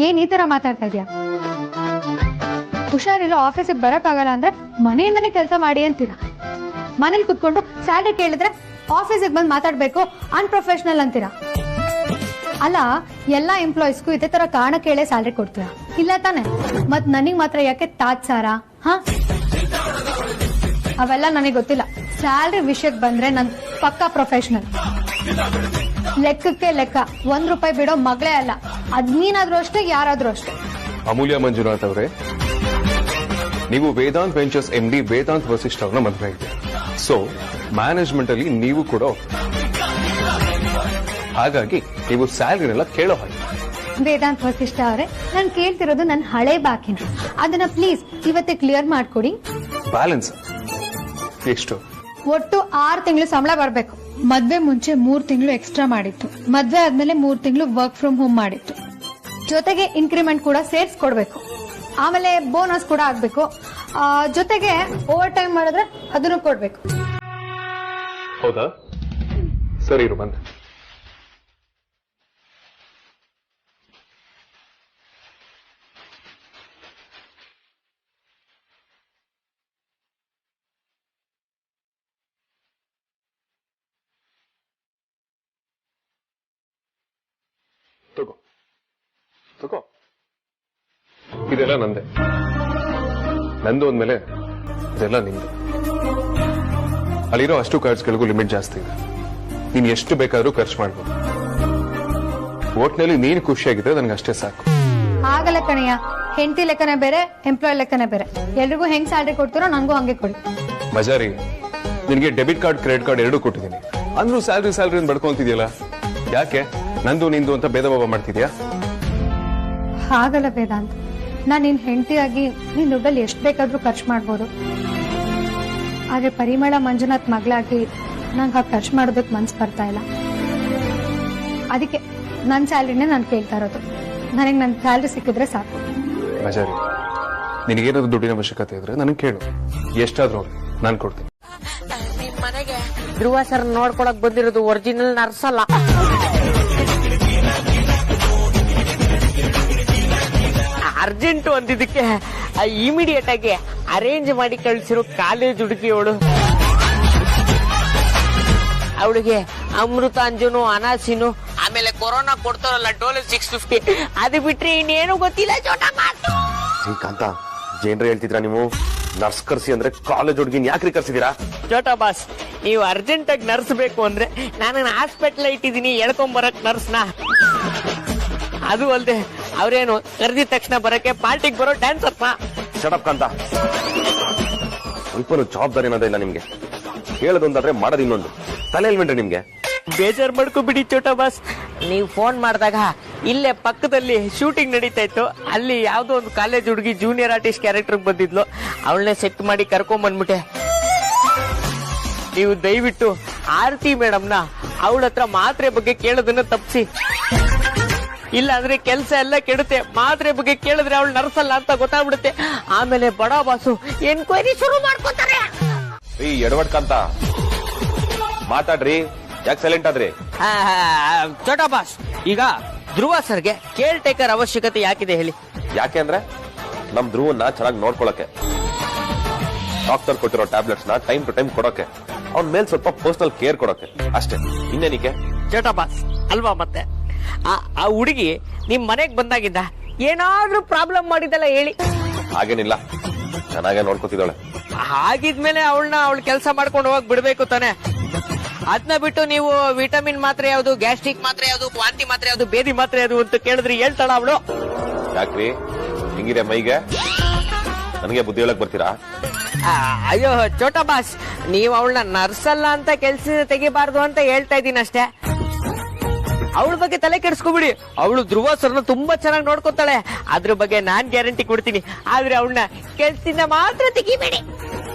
ಏನ್ ಈ ತರ ಮಾತಾಡ್ತಾ ಇದ್ಯಾ? ಹುಷಾರಿಲ್ಲ, ಆಫೀಸಿಗೆ ಬರಕ್ಕಾಗಲ್ಲ ಅಂದ್ರೆ ಮನೆಯಿಂದನೇ ಕೆಲಸ ಮಾಡಿ ಅಂತೀರಾ. ಮನೇಲಿ ಕುತ್ಕೊಂಡು ಸ್ಯಾಲರಿ ಕೇಳಿದ್ರೆ ಆಫೀಸಿಗೆ ಬಂದು ಮಾತಾಡ್ಬೇಕು, ಅನ್ಪ್ರೊಫೆಷನಲ್ ಅಂತೀರಾ. ಅಲ್ಲ, ಎಲ್ಲಾ ಎಂಪ್ಲಾಯೀಸ್ಗೂ ಇದೇ ತರ ಕಾರಣ ಕೇಳೇ ಸ್ಯಾಲರಿ ಕೊಡ್ತೀರಾ ಇಲ್ಲ ತಾನೆ? ಮತ್ ನನಗ್ ಮಾತ್ರ ಯಾಕೆ ತಾತ್ಸಾರ? ಹಾ, ಅವೆಲ್ಲ ನನಗೆ ಗೊತ್ತಿಲ್ಲ. ಸ್ಯಾಲರಿ ವಿಷಯಕ್ಕೆ ಬಂದ್ರೆ ನನ್ ಪಕ್ಕಾ ಪ್ರೊಫೆಷನಲ್. ಲೆಕ್ಕಕ್ಕೆ ಲೆಕ್ಕ, ₹1 ಬಿಡೋ ಮಗಳೇ ಅಲ್ಲ. ಅದ್ ನೀನಾದ್ರೂ ಅಷ್ಟೇ, ಯಾರಾದ್ರೂ ಅಷ್ಟೇ. ಅಮೂಲ್ಯ ಮಂಜುನಾಥ್ ಅವರೇ, ನೀವು ವೇದಾಂತ್ ವೆಂಚರ್ಸ್ MD ವೇದಾಂತ್ ವಸಿಷ್ಠ ಅವ್ರನ್ನ ಮದುವೆ ಆಗಿದೆ. ಸೊ ಮ್ಯಾನೇಜ್ಮೆಂಟ್ ಅಲ್ಲಿ ನೀವು ಕೂಡ ಹಾಗಾಗಿ ನೀವು ಸ್ಯಾಲರಿನೆಲ್ಲ ಕೇಳೋ ಹಾಗೆ. ವೇದಾಂತ್ ವಸಿಷ್ಠ ಅವರೇ, ನಾನು ಕೇಳ್ತಿರೋದು ನನ್ನ ಹಳೆ ಬಾಕಿನ, ಅದನ್ನ ಪ್ಲೀಸ್ ಇವತ್ತೇ ಕ್ಲಿಯರ್ ಮಾಡ್ಕೊಡಿ. ಬ್ಯಾಲೆನ್ಸ್ ಎಷ್ಟು? ಒಟ್ಟು 6 ತಿಂಗಳು ಸಂಬಳ ಬರ್ಬೇಕು. ಮದ್ವೆ ಮುಂಚೆ 3 ತಿಂಗಳು ಎಕ್ಸ್ಟ್ರಾ ಮಾಡಿತ್ತು, ಮದ್ವೆ ಆದ್ಮೇಲೆ 3 ತಿಂಗಳು ವರ್ಕ್ ಫ್ರಮ್ ಹೋಮ್ ಮಾಡಿತ್ತು, ಜೊತೆಗೆ ಇನ್ಕ್ರಿಮೆಂಟ್ ಕೂಡ ಸೇರ್ಸ್ಕೊಡ್ಬೇಕು, ಆಮೇಲೆ ಬೋನಸ್ ಕೂಡ ಆಗ್ಬೇಕು, ಜೊತೆಗೆ ಓವರ್ ಟೈಮ್ ಮಾಡಿದ್ರೆ ಅದನ್ನು ಕೊಡ್ಬೇಕು. ಹೌದಾ? ಸರಿ ಇರು, ಬಂದೆ. ತಗೋ ತಗೋ, ಇದೆಲ್ಲ ನಂದೆ. ನಂದು ಅಂದ್ಮೇಲೆ ಇದೆಲ್ಲ ನಿಂದು. ಅಲ್ಲಿರೋ ಅಷ್ಟು ಕಾರ್ಡ್ಸ್ಗಳಿಗೂ ಲಿಮಿಟ್ ಜಾಸ್ತಿ ಇದೆ. ನೀನ್ ಎಷ್ಟು ಬೇಕಾದ್ರೂ ಖರ್ಚು ಮಾಡ್ಬೋದು. ಒಟ್ನಲ್ಲಿ ನೀನು ಖುಷಿಯಾಗಿದ್ರೆ ನನಗೆ ಅಷ್ಟೇ ಸಾಕು. ಆಗಲ್ಲ ಕಣಯ್ಯ, ಹೆಂಡತಿ ಲೆಕ್ಕನೇ ಬೇರೆ, ಎಂಪ್ಲಾಯ್ ಲೆಕ್ಕನೇ ಬೇರೆ. ಎಲ್ರಿಗೂ ಹೆಂಗ್ ಸ್ಯಾಲರಿ ಕೊಡ್ತೀರೋ ನಂಗೂ ಹಂಗೆ ಕೊಡಿ. ಮಜಾರಿ, ನಿನ್ಗೆ ಡೆಬಿಟ್ ಕಾರ್ಡ್ ಕ್ರೆಡಿಟ್ ಕಾರ್ಡ್ ಎರಡೂ ಕೊಟ್ಟಿದ್ದೀನಿ, ಅಂದ್ರೂ ಸ್ಯಾಲ್ರಿ ಬಡ್ಕೊಂತಿದ್ಯಲ್ಲ. ಯಾಕೆ ನಂದು ನಿಂದು ಅಂತ ಭೇದ ಭಾವ ಮಾಡ್ತಿದ್ಯಾ? ಹಾಗಲ್ಲ ವೇದಾಂತ್, ನಾನು ನಿನ್ ಹೆಂಡತಿಯಾಗಿ ನೀನ್ ದುಡ್ಡಲ್ಲಿ ಎಷ್ಟು ಬೇಕಾದ್ರೂ ಖರ್ಚು ಮಾಡ್ಬೋದು. ಆದ್ರೆ ಪರಿಮಳ ಮಂಜುನಾಥ್ ಮಗಳಾಗಿ ನಂಗೆ ಹಾಗೆ ಖರ್ಚು ಮಾಡೋದಕ್ಕೆ ಮನ್ಸು ಬರ್ತಾ ಇಲ್ಲ. ಅದಕ್ಕೆ ನನ್ನ ಸ್ಯಾಲ್ರಿನೇ ನಾನು ಕೇಳ್ತಾ ಇರೋದು. ನನಗೆ ನನ್ನ ಸ್ಯಾಲ್ರಿ ಸಿಕ್ಕಿದ್ರೆ ಸಾಕು. ಮಜಾರಿ, ನಿನಗೇನಾದ್ರು ದುಡ್ಡಿನ ಅವಶ್ಯಕತೆ ಇದ್ರೆ ನನಗೆ ಕೇಳು, ಎಷ್ಟಾದ್ರೂ ನಾನು ಕೊಡ್ತೀನಿ. ಧ್ರುವ ಸರ್ ನೋಡ್ಕೊಳಕ್ ಬಂದಿರೋದು ಒರಿಜಿನಲ್ ನರ್ಸ್ ಅಲ್ಲ. ಅರ್ಜೆಂಟ್ ಅಂದಿದ್ದಕ್ಕೆ ಇಮಿಡಿಯೇಟ್ ಆಗಿ ಅರೇಂಜ್ ಮಾಡಿ ಕಳ್ಸಿರೋ ಕಾಲೇಜ್ ಹುಡುಗಿ ಅವಳಿಗೆ ಅಮೃತಾಂಜನು, ಅನಾಸಿನು, ಆಮೇಲೆ ಕೊರೋನಾ ಕೊಡ್ತಾರಲ್ಲ ಡೋಲೆ 650, ಅದು ಬಿಟ್ರೆ ಇನ್ನೇನು ಗೊತ್ತಿಲ್ಲ. ಕಾಂತ, ಜೇನ್ರ ಹೇಳ್ತಿದ್ರ ನೀವು ನರ್ಸ್ ಕರ್ಸಿ ಅಂದ್ರೆ ಕಾಲೇಜ್ ಹುಡುಗಿನ ಯಾಕ್ರಿ ಕರ್ಸಿದೀರಾ? ಚೋಟಾ ಬಾಸ್, ನೀವು ಅರ್ಜೆಂಟ್ ಆಗಿ ನರ್ಸ್ ಬೇಕು ಅಂದ್ರೆ ನಾನು ಹಾಸ್ಪಿಟಲ್ ಇಟ್ಟಿದ್ದೀನಿ, ಎಳ್ಕೊಂಬರಕ್ ನರ್ಸ್ನ. ಅದು ಅಲ್ದೆ ಅವ್ರೇನು ಕರೆದಿದ ತಕ್ಷಣ ಬರಕ್ಕೆ ಪಾರ್ಟಿಗೆ ಬರೋ ಡ್ಯಾನ್ಸರ್ನ. ಶಟಪ್ ಕಾಂತ, ಸ್ವಲ್ಪ ಜವಾಬ್ದಾರಿ ಅನ್ನೋದೇ ಇಲ್ಲ ನಿಮ್ಗೆ. ಹೇಳದೊಂದಾದ್ರೆ ಮಾಡೋದು ಇನ್ನೊಂದು. ತಲೆ ಇಲ್ವೇನ್ರಿ ನಿಮ್ಗೆ? ಬೇಜಾರ್ ಮಾಡ್ಕೊಬಿಡಿ ಚೋಟಾ ಬಾಸ್. ನೀವು ಫೋನ್ ಮಾಡಿದಾಗ ಇಲ್ಲೇ ಪಕ್ಕದಲ್ಲಿ ಶೂಟಿಂಗ್ ನಡೀತಾ ಇತ್ತು, ಅಲ್ಲಿ ಯಾವ್ದೋ ಒಂದು ಕಾಲೇಜ್ ಹುಡುಗಿ ಜೂನಿಯರ್ ಆರ್ಟಿಸ್ಟ್ ಕ್ಯಾರೆಕ್ಟರ್ ಬಂದಿದ್ಲು, ಅವಳನ್ನೇ ಸೆಟ್ ಮಾಡಿ ಕರ್ಕೊಂಡ್ ಬಂದ್ಬಿಟ್ಟೆ. ನೀವು ದಯವಿಟ್ಟು ಆರತಿ ಮೇಡಮ್ನ ಅವಳ ಹತ್ರ ಮಾತ್ರೆ ಬಗ್ಗೆ ಕೇಳೋದನ್ನ ತಪ್ಪಿಸಿ. ಇಲ್ಲ ಅಂದ್ರೆ ಕೆಲಸ ಎಲ್ಲ ಕೆಡುತ್ತೆ. ಮಾತ್ರೆ ಬಗ್ಗೆ ಕೇಳಿದ್ರೆ ಅವಳು ನರ್ಸ್ ಅಲ್ಲ ಅಂತ ಗೊತ್ತಾಗ್ಬಿಡುತ್ತೆ. ಆಮೇಲೆ ಬಡ ಬಾಸು ಎನ್ಕ್ವೈರಿ ಶುರು ಮಾಡ್ಕೋತಾರೆ. ಈ ಎಡವಟ್ ಕಾಂತ, ಮಾತಾಡ್ರಿ, ಯಾಕೆ ಸೈಲೆಂಟ್ ಆದ್ರಿ? ಚೋಟಾ ಬಾಸ್, ಈಗ ಧ್ರುವ ಸರ್ಗೆ ಕೇರ್ ಟೇಕರ್ ಅವಶ್ಯಕತೆ ಯಾಕಿದೆ ಹೇಳಿ? ಯಾಕೆ ಅಂದ್ರೆ ನಮ್ ಧ್ರುವನ್ನ ಚೆನ್ನಾಗಿ ನೋಡ್ಕೊಳಕ್ಕೆ, ಡಾಕ್ಟರ್ ಕೊಟ್ಟಿರೋ ಟ್ಯಾಬ್ಲೆಟ್ಸ್ ನ ಟೈಮ್ ಟು ಟೈಮ್ ಕೊಡೋಕೆ, ಅವ್ನ ಮೇಲ್ ಸ್ವಲ್ಪ ಪರ್ಸನಲ್ ಕೇರ್ ಕೊಡೋಕೆ ಅಷ್ಟೇ. ಇನ್ನೇನಿಕೆ? ಚೋಟಾ ಬಾಸ್ ಅಲ್ವಾ? ಮತ್ತೆ ಆ ಹುಡುಗಿ ನಿಮ್ ಮನೆಗ್ ಬಂದಾಗಿಂದ ಏನಾದ್ರೂ ಪ್ರಾಬ್ಲಮ್ ಮಾಡಿದಲ್ಲ ಹೇಳಿ? ಹಾಗೇನಿಲ್ಲ, ಚೆನ್ನಾಗೇ ನೋಡ್ಕೊತಿದ್ದಾಳೆ. ಹಾಗಿದ್ಮೇಲೆ ಅವಳ ಕೆಲಸ ಮಾಡ್ಕೊಂಡು ಹೋಗಿ ಬಿಡ್ಬೇಕು ತಾನೆ. ಅದನ್ನ ಬಿಟ್ಟು ನೀವು ವಿಟಮಿನ್ ಮಾತ್ರೆ ಯಾವ್ದು, ಗ್ಯಾಸ್ಟ್ರಿಕ್ ಮಾತ್ರೆ ಯಾವ್ದು, ವಾಂತಿ ಮಾತ್ರೆ ಯಾವ್ದು, ಬೇದಿ ಮಾತ್ರೆ ಯಾವ್ದು ಅಂತ ಕೇಳಿದ್ರಿ ಹೇಳ್ತಾಳ ಅವಳು. ಯಾಕ್ರಿ ಹಿಂಗಿದೆ ಮೈಗೆ? ನನಗೆ ಬುದ್ಧಿ ಹೇಳಕ್ ಬರ್ತೀರಾ? ಅಯ್ಯೋ ಚೋಟಾ ಬಾಸ್, ನೀವು ಅವಳನ್ನ ನರ್ಸ್ ಅಲ್ಲ ಅಂತ ಕೆಲ್ಸ ತೆಗಿಬಾರ್ದು ಅಂತ ಹೇಳ್ತಾ ಇದ್ದೀನಿ ಅಷ್ಟೇ. ಅವಳ ಬಗ್ಗೆ ತಲೆ ಕೆಡಿಸ್ಕೊಬಿಡಿ. ಅವಳು ಧ್ರುವ ಸರ್ನ ತುಂಬಾ ಚೆನ್ನಾಗಿ ನೋಡ್ಕೊತಾಳೆ, ಅದ್ರ ಬಗ್ಗೆ ನಾನ್ ಗ್ಯಾರಂಟಿ ಕೊಡ್ತೀನಿ. ಆದ್ರೆ ಅವಳನ್ನ ಕೆಲ್ಸದಿಂದ ಮಾತ್ರ ತೆಗಿಬೇಡಿ.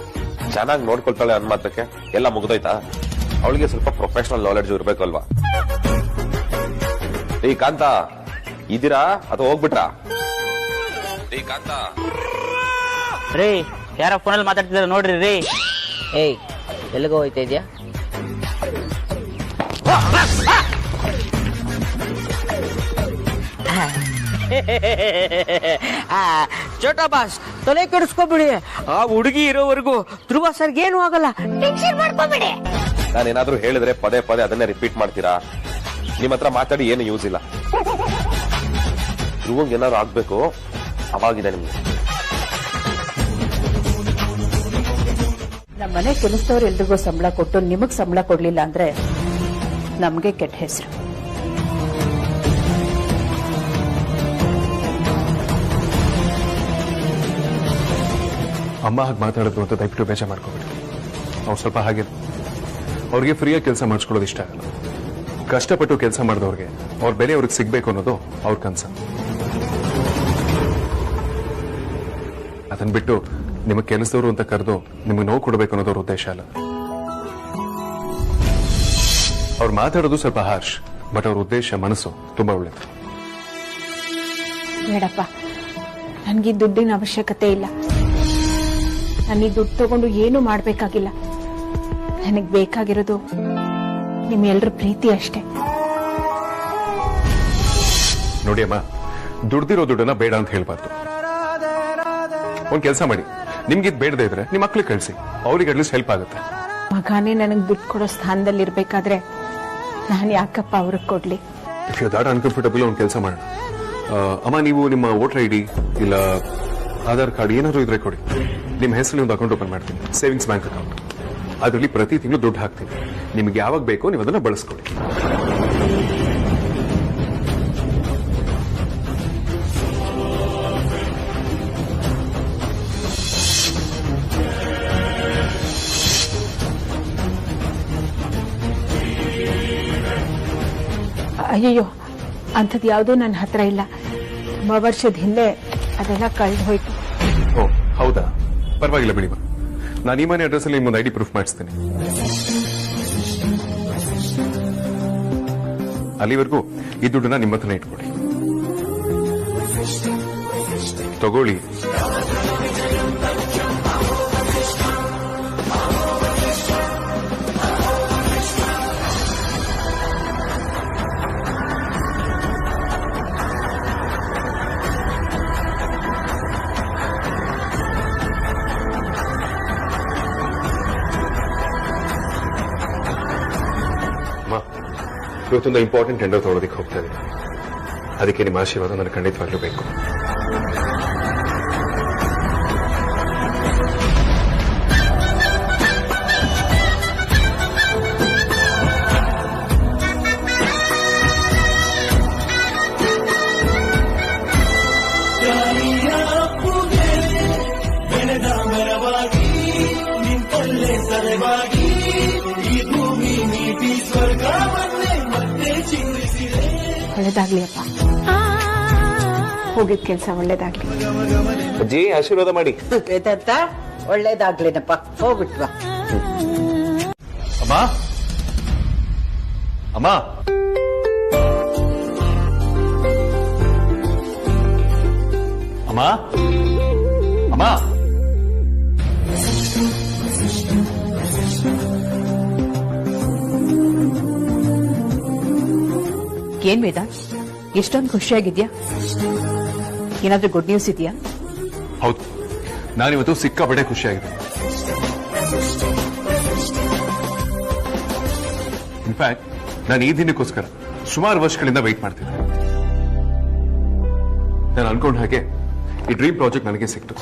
ಚೆನ್ನಾಗಿ ನೋಡ್ಕೊಳ್ತಾಳೆ ಅನ್ ಮಾತ್ರಕ್ಕೆ ಎಲ್ಲ ಮುಗ್ದೋಯ್ತಾ? ಅವಳಿಗೆ ಸ್ವಲ್ಪ ಪ್ರೊಫೆಷನಲ್ ನಾಲೆಡ್ಜ್ ಇರ್ಬೇಕಲ್ವಾ? ಈ ಕಾಂತ ಇದೀರಾ ಅಥವಾ ಹೋಗ್ಬಿಟ್ರಾ? ಈ ಕಾಂತ ರೀ, ಯಾರ ಫೋನಲ್ಲಿ ಮಾತಾಡ್ತಿದಾರ ನೋಡ್ರಿ ರೀ. ಏಯ್, ಎಲ್ಲಿಗೋ ಹೋಯ್ತಾ ಇದ್ಯಾ? ಚೋಟಾ ಬಾಸ್, ತಲೆ ಕೆಡಿಸ್ಕೊಬಿಡಿ. ಆ ಹುಡುಗಿ ಇರೋವರೆಗೂ ಧ್ರುವ ಸರ್ಗೆ ಏನು ಆಗಲ್ಲ, ಟೆನ್ಷನ್ ಮಾಡ್ಕೊಬೇಡಿ. ನಾನೇನಾದ್ರೂ ಹೇಳಿದ್ರೆ ಪದೇ ಪದೇ ಅದನ್ನೇ ರಿಪೀಟ್ ಮಾಡ್ತೀರಾ? ನಿಮ್ ಹತ್ರ ಮಾತಾಡಿ ಏನು ಯೂಸ್ ಇಲ್ಲ. ಧ್ರುವಂಗ್ ಏನಾದ್ರು ಆಗ್ಬೇಕು, ಅವಾಗಿದೆ ನಿಮ್ಗೆ. ನಮ್ಮ ಮನೆ ಕೆಲಸದವ್ರು ಎಲ್ರಿಗೂ ಸಂಬಳ ಕೊಟ್ಟು ನಿಮಗ್ ಸಂಬಳ ಕೊಡ್ಲಿಲ್ಲ ಅಂದ್ರೆ ನಮ್ಗೆ ಕೆಟ್ಟ ಹೆಸರು. ಅಮ್ಮ ಹಾಗೆ ಮಾತಾಡಿದ್ರು ಅಂತ ದಯವಿಟ್ಟು ಬೇಜಾರು ಮಾಡ್ಕೋಬೇಡಿ. ಅವ್ರು ಸ್ವಲ್ಪ ಹಾಗೆ. ಅವ್ರಿಗೆ ಫ್ರೀಯಾಗಿ ಕೆಲಸ ಮಾಡಿಸ್ಕೊಳ್ಳೋದು ಇಷ್ಟ ಆಗಲ್ಲ. ಕಷ್ಟಪಟ್ಟು ಕೆಲಸ ಮಾಡಿದವ್ರಿಗೆ ಅವ್ರ ಬೆಲೆ ಅವ್ರಿಗೆ ಸಿಗ್ಬೇಕು ಅನ್ನೋದು ಅವ್ರ ಕನಸ. ಅದನ್ನ ಬಿಟ್ಟು ನಿಮಗೆ ಕೆಲಸದವರು ಅಂತ ಕರೆದು ನಿಮಗೆ ನೋವು ಕೊಡಬೇಕು ಅನ್ನೋದು ಅವ್ರ ಉದ್ದೇಶ ಅಲ್ಲ. ಅವ್ರು ಮಾತಾಡೋದು ಸ್ವಲ್ಪ ಹಾರ್ಶ್, ಬಟ್ ಅವ್ರ ಉದ್ದೇಶ ಮನಸ್ಸು ತುಂಬಾ ಒಳ್ಳೇದು. ಬೇಡಪ್ಪ, ನನಗೆ ದುಡ್ಡಿನ ಅವಶ್ಯಕತೆ ಇಲ್ಲ. ನನಗೆ ದುಡ್ಡು ತಗೊಂಡು ಏನು ಮಾಡಬೇಕಾಗಿಲ್ಲ. ನನಗೆ ಬೇಕಾಗಿರೋದು ನಿಮ್ಮೆಲ್ಲರ ಪ್ರೀತಿ ಅಷ್ಟೇ. ನೋಡಿ ಅಮ್ಮ, ದುಡ್ದಿರೋ ದುಡ್ಡನ್ನ ಬೇಡ ಅಂತ ಹೇಳ್ಬಾರ್ದು. ಒಂದ್ ಕೆಲಸ ಮಾಡಿ, ನಿಮ್ಗೆ ಇದು ಬೇಡದೇ ಇದ್ರೆ ನಿಮ್ಮ ಮಕ್ಳಿಗೆ ಕಳಿಸಿ, ಅವ್ರಿಗೆ ಅಟ್ಲೀಸ್ಟ್ ಹೆಲ್ಪ್ ಆಗುತ್ತೆ. ಮಗನೇ ನನಗೆ ದುಡ್ಡು ಕೊಡೋ ಸ್ಥಾನದಲ್ಲಿ ಇರ್ಬೇಕಾದ್ರೆ ನಾನು ಯಾಕಪ್ಪ ಅವ್ರಿಗೆ ಕೊಡ್ಲಿ? ಇಫ್ ಯು ದಾಟ್ ಅನ್ಕಂಫರ್ಟಬಲ್ ಒಂದು ಕೆಲಸ ಮಾಡೋಣ. ಅಮ್ಮ, ನೀವು ನಿಮ್ಮ ವೋಟರ್ ಐಡಿ ಇಲ್ಲ ಆಧಾರ್ ಕಾರ್ಡ್ ಏನಾದ್ರು ಇದ್ರೆ ಕೊಡಿ. ನಿಮ್ಮ ಹೆಸರಲ್ಲಿ ಒಂದು ಅಕೌಂಟ್ ಓಪನ್ ಮಾಡ್ತೀನಿ, ಸೇವಿಂಗ್ಸ್ ಬ್ಯಾಂಕ್ ಅಕೌಂಟ್. ಅದರಲ್ಲಿ ಪ್ರತಿ ತಿಂಗಳು ದುಡ್ಡು ಹಾಕ್ತೀನಿ. ನಿಮ್ಗೆ ಯಾವಾಗ ಬೇಕೋ ನೀವು ಅದನ್ನ ಬಳಸ್ಕೊಡಿ. ಅಯ್ಯಯ್ಯೋ, ಅಂಥದ್ದು ಯಾವುದೂ ನನ್ನ ಹತ್ರ ಇಲ್ಲ. ತುಂಬ ವರ್ಷದ ಹಿಂದೆ ಅದೆಲ್ಲ ಕಳೆದು ಹೋಯ್ತು. ಓ ಹೌದಾ, ಪರವಾಗಿಲ್ಲ ಬಿಡಿ. ನಾನು ಈ ಮನೆ ಅಡ್ರೆಸ್ ಅಲ್ಲಿ ನಿಮ್ಮೊಂದು ಐಡಿ ಪ್ರೂಫ್ ಮಾಡಿಸ್ತೇನೆ. ಅಲ್ಲಿವರೆಗೂ ಈ ದುಡ್ಡನ್ನ ನಿಮ್ಮ ಹತ್ರನೇ ಇಟ್ಕೊಡಿ. ತಗೊಳ್ಳಿ. ಇವತ್ತೊಂದು ಇಂಪಾರ್ಟೆಂಟ್ ಟೆಂಡರ್ ತಗೊಳ್ಳೋದಕ್ಕೆ ಹೋಗ್ತಾ ಇದ್ದೀನಿ. ಅದಕ್ಕೆ ನಿಮ್ಮ ಆಶೀರ್ವಾದ ನನಗೆ ಖಂಡಿತವಾಗ್ಲೂ ಬೇಕು. ಒಳ್ಳೇದಾಗ್ಲಿ ಅಪ್ಪ, ಹೋಗಿದ್ ಕೆಲಸ ಒಳ್ಳೇದಾಗ್ಲಿ. ಅಜ್ಜಿ, ಆಶೀರ್ವಾದ ಮಾಡಿ. ವೇದಾಂತ, ಒಳ್ಳೇದಾಗ್ಲೇನಪ್ಪ, ಹೋಗ್ಬಿಟ್ವಾ. ಅಮ್ಮ, ಅಮ್ಮ, ಅಮ್ಮ, ಅಮ್ಮ. ಏನ್ ವೇದ, ಎಷ್ಟೊಂದು ಖುಷಿಯಾಗಿದ್ಯಾ? ಏನಾದ್ರೂ ಗುಡ್ ನ್ಯೂಸ್ ಇದೆಯಾ? ಹೌದು, ನಾನಿವತ್ತು ಸಿಕ್ಕಾಪಟ್ಟೆ ಖುಷಿಯಾಗಿದೆ. ಇನ್ಫ್ಯಾಕ್ಟ್ ನಾನು ಈ ದಿನಕ್ಕೋಸ್ಕರ ಸುಮಾರು ವರ್ಷಗಳಿಂದ ವೆಯ್ಟ್ ಮಾಡ್ತಿದ್ದೆ. ನಾನು ಅನ್ಕೊಂಡ ಹಾಗೆ ಈ ಡ್ರೀಮ್ ಪ್ರಾಜೆಕ್ಟ್ ನನಗೆ ಸಿಕ್ತು.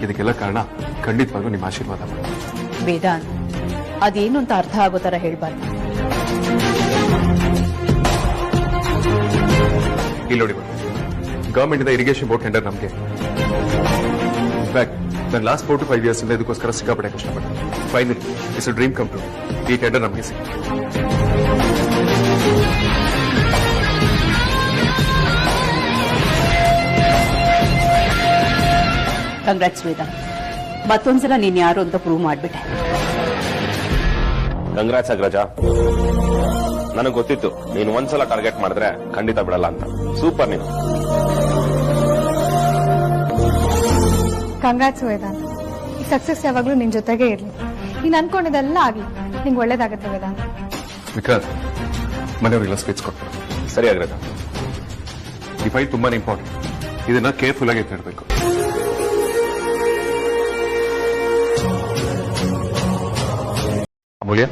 ಇದಕ್ಕೆಲ್ಲ ಕಾರಣ ಖಂಡಿತವಾಗ್ಲೂ ನಿಮ್ಮ ಆಶೀರ್ವಾದ. ವೇದಾಂತ್, ಅದೇನು ಅಂತ ಅರ್ಥ ಆಗೋ ತರ ಹೇಳ್ಬಾರ್ದು. ಇಲ್ಲಿ ನೋಡಿ, ಗವರ್ಮೆಂಟ್ ಇಂದ ಇರಿಗೇಷನ್ ಬೋರ್ಡ್ ಟೆಂಡರ್ ನಮಗೆ. ಇನ್ಫ್ಯಾಕ್ಟ್ ನಾನು ಲಾಸ್ಟ್ 4 to 5 years ಇಂದ ಇದಕ್ಕೋಸ್ಕರ ಸಿಕ್ಕಾಪಟ್ಟೆ ಕಷ್ಟಪಟ್ಟೆ. Finally it's dream come true. ಈ ಟೆಂಡರ್ ನಮಗೆ ಸಿಕ್ತು. ಕಂಗ್ರಾಟ್ಸ್ ವೇದಾಂತ್, ಮತ್ತೊಂದ್ಸಲ ನೀನ್ ಯಾರು ಅಂತ ಪ್ರೂವ್ ಮಾಡ್ಬಿಟ್ಟೆ. ಕಂಗ್ರಾಟ್ಸ್ ಅಗ್ರಜ. ನನಗೆ ಗೊತ್ತಿತ್ತು ನೀನು ಒಂದ್ಸಲ ಟಾರ್ಗೆಟ್ ಮಾಡಿದ್ರೆ ಖಂಡಿತ ಬಿಡಲ್ಲ ಅಂತ. ಸೂಪರ್ ನೀನು. ಕಂಗ್ರಾಟ್ಸ್ ವೇದಾಂತ್. ಈ ಸಕ್ಸಸ್ ಯಾವಾಗ್ಲೂ ನಿನ್ ಜೊತೆಗೆ ಇರ್ಲಿ. ನೀನ್ ಅನ್ಕೊಂಡಿದ್ದೆಲ್ಲ ಆಗ್ಲಿ. ನಿಂಗೆ ಒಳ್ಳೇದಾಗತ್ತೆ ವೇದಾಂತ್. ವಿಕ್ರಾಂತ್, ಮನೆಯವರೆಲ್ಲ ಸ್ಪೀಚ್ ಕೊಡ್ತಾರೆ. ಸರಿ ಅಗ್ರಜ. ಈ ಫೈಲ್ ತುಂಬಾನೇ ಇಂಪಾರ್ಟೆಂಟ್. ಇದನ್ನ ಕೇರ್ಫುಲ್ ಆಗಿ ಎತ್ತಿಡಬೇಕು. ಅಮೂಲ್ಯ,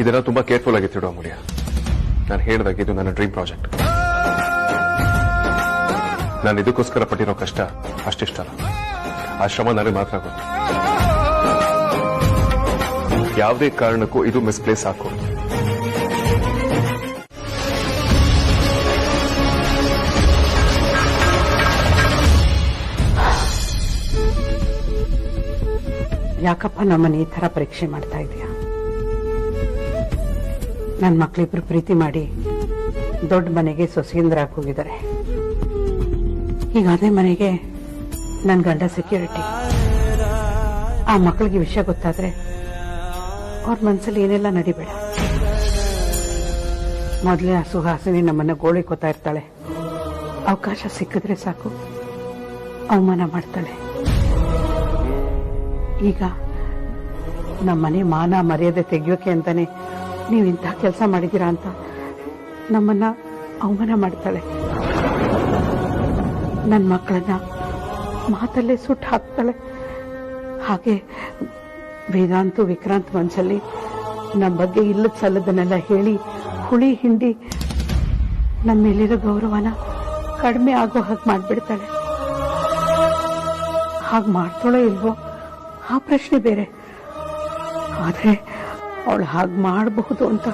ಇದೆಲ್ಲ ತುಂಬಾ ಕೇರ್ಫುಲ್ ಆಗಿ ತಿಳೋ ಅಮೂಲ್ಯ. ನಾನು ಹೇಳಿದಾಗ ಇದು ನನ್ನ ಡ್ರೀಮ್ ಪ್ರಾಜೆಕ್ಟ್. ನಾನು ಇದಕ್ಕೋಸ್ಕರ ಪಟ್ಟಿರೋ ಕಷ್ಟ ಅಷ್ಟಿಷ್ಟಲ್ಲ. ಆ ಶ್ರಮ ನನಗೆ ಮಾತ್ರ ಗೊತ್ತು. ಯಾವುದೇ ಕಾರಣಕ್ಕೂ ಇದು ಮಿಸ್ಪ್ಲೇಸ್ ಹಾಕೋದು. ಯಾಕಪ್ಪ ನಮ್ಮನ್ನ ಈ ತರ ಪರೀಕ್ಷೆ ಮಾಡ್ತಾ ಇದೀಯಾ? ನನ್ನ ಮಕ್ಳಿಬ್ರು ಪ್ರೀತಿ ಮಾಡಿ ದೊಡ್ಡ ಮನೆಗೆ ಸೊಸೆಯಿಂದ ಹೋಗಿದ್ದಾರೆ. ಈಗ ಅದೇ ಮನೆಗೆ ನನ್ನ ಗಂಡ ಸೆಕ್ಯೂರಿಟಿ. ಆ ಮಕ್ಕಳಿಗೆ ವಿಷಯ ಗೊತ್ತಾದ್ರೆ ಅವ್ರ ಮನ್ಸಲ್ಲಿ ಏನೆಲ್ಲ ನಡಿಬೇಡ. ಮೊದಲೇ ಆ ಸುಹಾಸಿನಿ ನಮ್ಮನ್ನ ಗೋಳಿಕೋತಾ ಇರ್ತಾಳೆ. ಅವಕಾಶ ಸಿಕ್ಕಿದ್ರೆ ಸಾಕು ಅವಮಾನ ಮಾಡ್ತಾಳೆ. ಈಗ ನಮ್ಮನೆ ಮಾನ ಮರ್ಯಾದೆ ತೆಗಿಯೋಕೆ ಅಂತಾನೆ ನೀವಿಂಥ ಕೆಲಸ ಮಾಡಿದ್ದೀರಾ ಅಂತ ನಮ್ಮನ್ನ ಅವಮಾನ ಮಾಡ್ತಾಳೆ. ನನ್ನ ಮಕ್ಕಳನ್ನ ಮಾತಲ್ಲೇ ಸುಟ್ಟು ಹಾಕ್ತಾಳೆ. ಹಾಗೆ ವೇದಾಂತು ವಿಕ್ರಾಂತ್ ಮನ್ಸಲ್ಲಿ ನಮ್ಮ ಬಗ್ಗೆ ಇಲ್ಲದ ಸಲ್ಲದನ್ನೆಲ್ಲ ಹೇಳಿ ಹುಳಿ ಹಿಂಡಿ ನಮ್ಮ ಮೇಲಿರೋ ಗೌರವನ ಕಡಿಮೆ ಆಗೋ ಹಾಗೆ ಮಾಡ್ಬಿಡ್ತಾಳೆ. ಹಾಗೆ ಮಾಡ್ತಾಳೋ ಇಲ್ವೋ ಆ ಪ್ರಶ್ನೆ ಬೇರೆ. ಆದ್ರೆ ಅವಳು ಹಾಗೆ ಮಾಡಬಹುದು ಅಂತ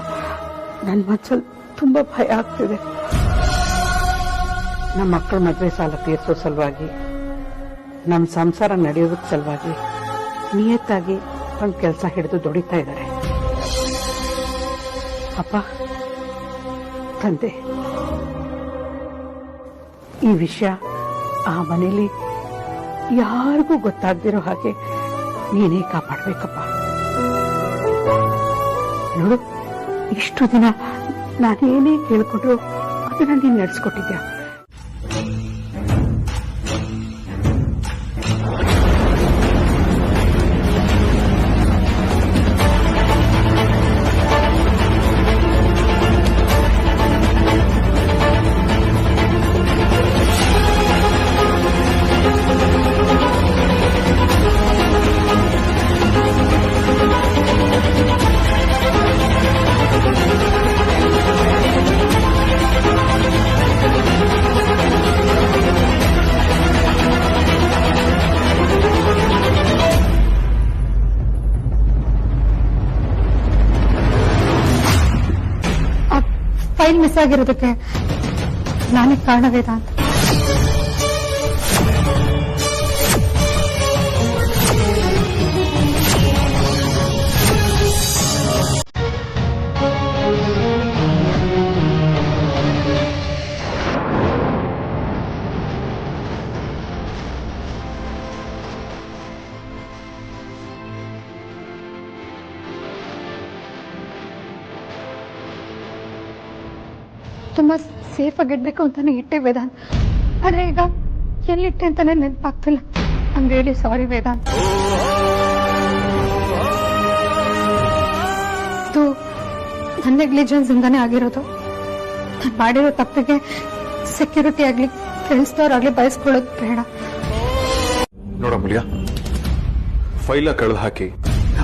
ನನ್ನ ಮನಸ್ಸಲ್ಲಿ ತುಂಬಾ ಭಯ ಆಗ್ತಿದೆ. ನಮ್ಮ ಮಕ್ಕಳ ಮದುವೆ ಸಾಲ ತೀರಿಸೋ ಸಲುವಾಗಿ, ನಮ್ಮ ಸಂಸಾರ ನಡೆಯೋದಕ್ಕೆ ಸಲುವಾಗಿ ನಿಯತ್ತಾಗಿ ಒಂದು ಕೆಲಸ ಹಿಡಿದು ದುಡಿತಾ ಇದ್ದಾರೆ. ಅಪ್ಪ, ತಂದೆ, ಈ ವಿಷಯ ಆ ಮನೇಲಿ ಯಾರಿಗೂ ಗೊತ್ತಾಗ್ದಿರೋ ಹಾಗೆ ನೀನೇ ಕಾಪಾಡ್ಬೇಕಪ್ಪ. ನೋಡು, ಇಷ್ಟು ದಿನ ನಾನೇನೇ ಕೇಳ್ಕೊಂಡ್ರು ಅದನ್ನ ನೀನ್ ನಡೆಸ್ಕೊಟ್ಟಿದ್ಯಾ. ಫೈಲ್ ಮಿಸ್ ಆಗಿರೋದಕ್ಕೆ ನಾನೇ ಕಾರಣ ವೇದಾಂತ್. ತುಂಬಾ ಸೇಫ್ ಆಗಿಡ್ಬೇಕು ಅಂತಾನೆ ಇಟ್ಟೆ ವೇದಾಂತ್. ಆದ್ರೆ ಈಗ ಎಲ್ಲಿಟ್ಟೆ ಅಂತಾನೆ ನೆನಪಾಗ್ತಿಲ್ಲ. I am really sorry Vedant. ಇದು ನನ್ನ ನೆಗ್ಲಿಜೆನ್ಸ್ ಇಂದಾನೆ ಆಗಿರೋದು. ನಾನು ಮಾಡಿರೋ ತಪ್ಪಿಗೆ ಸೆಕ್ಯೂರಿಟಿ ಆಗ್ಲಿ ಫ್ರೆಂಡ್ಸ್ದವ್ರಾಗ್ಲಿ ಬಯಸ್ಕೊಳ್ಳೋದು ಬೇಡ. ನೋಡಮೂಲ್ಯ, ಫೈಲ್ ಕಳೆದು ಹಾಕಿ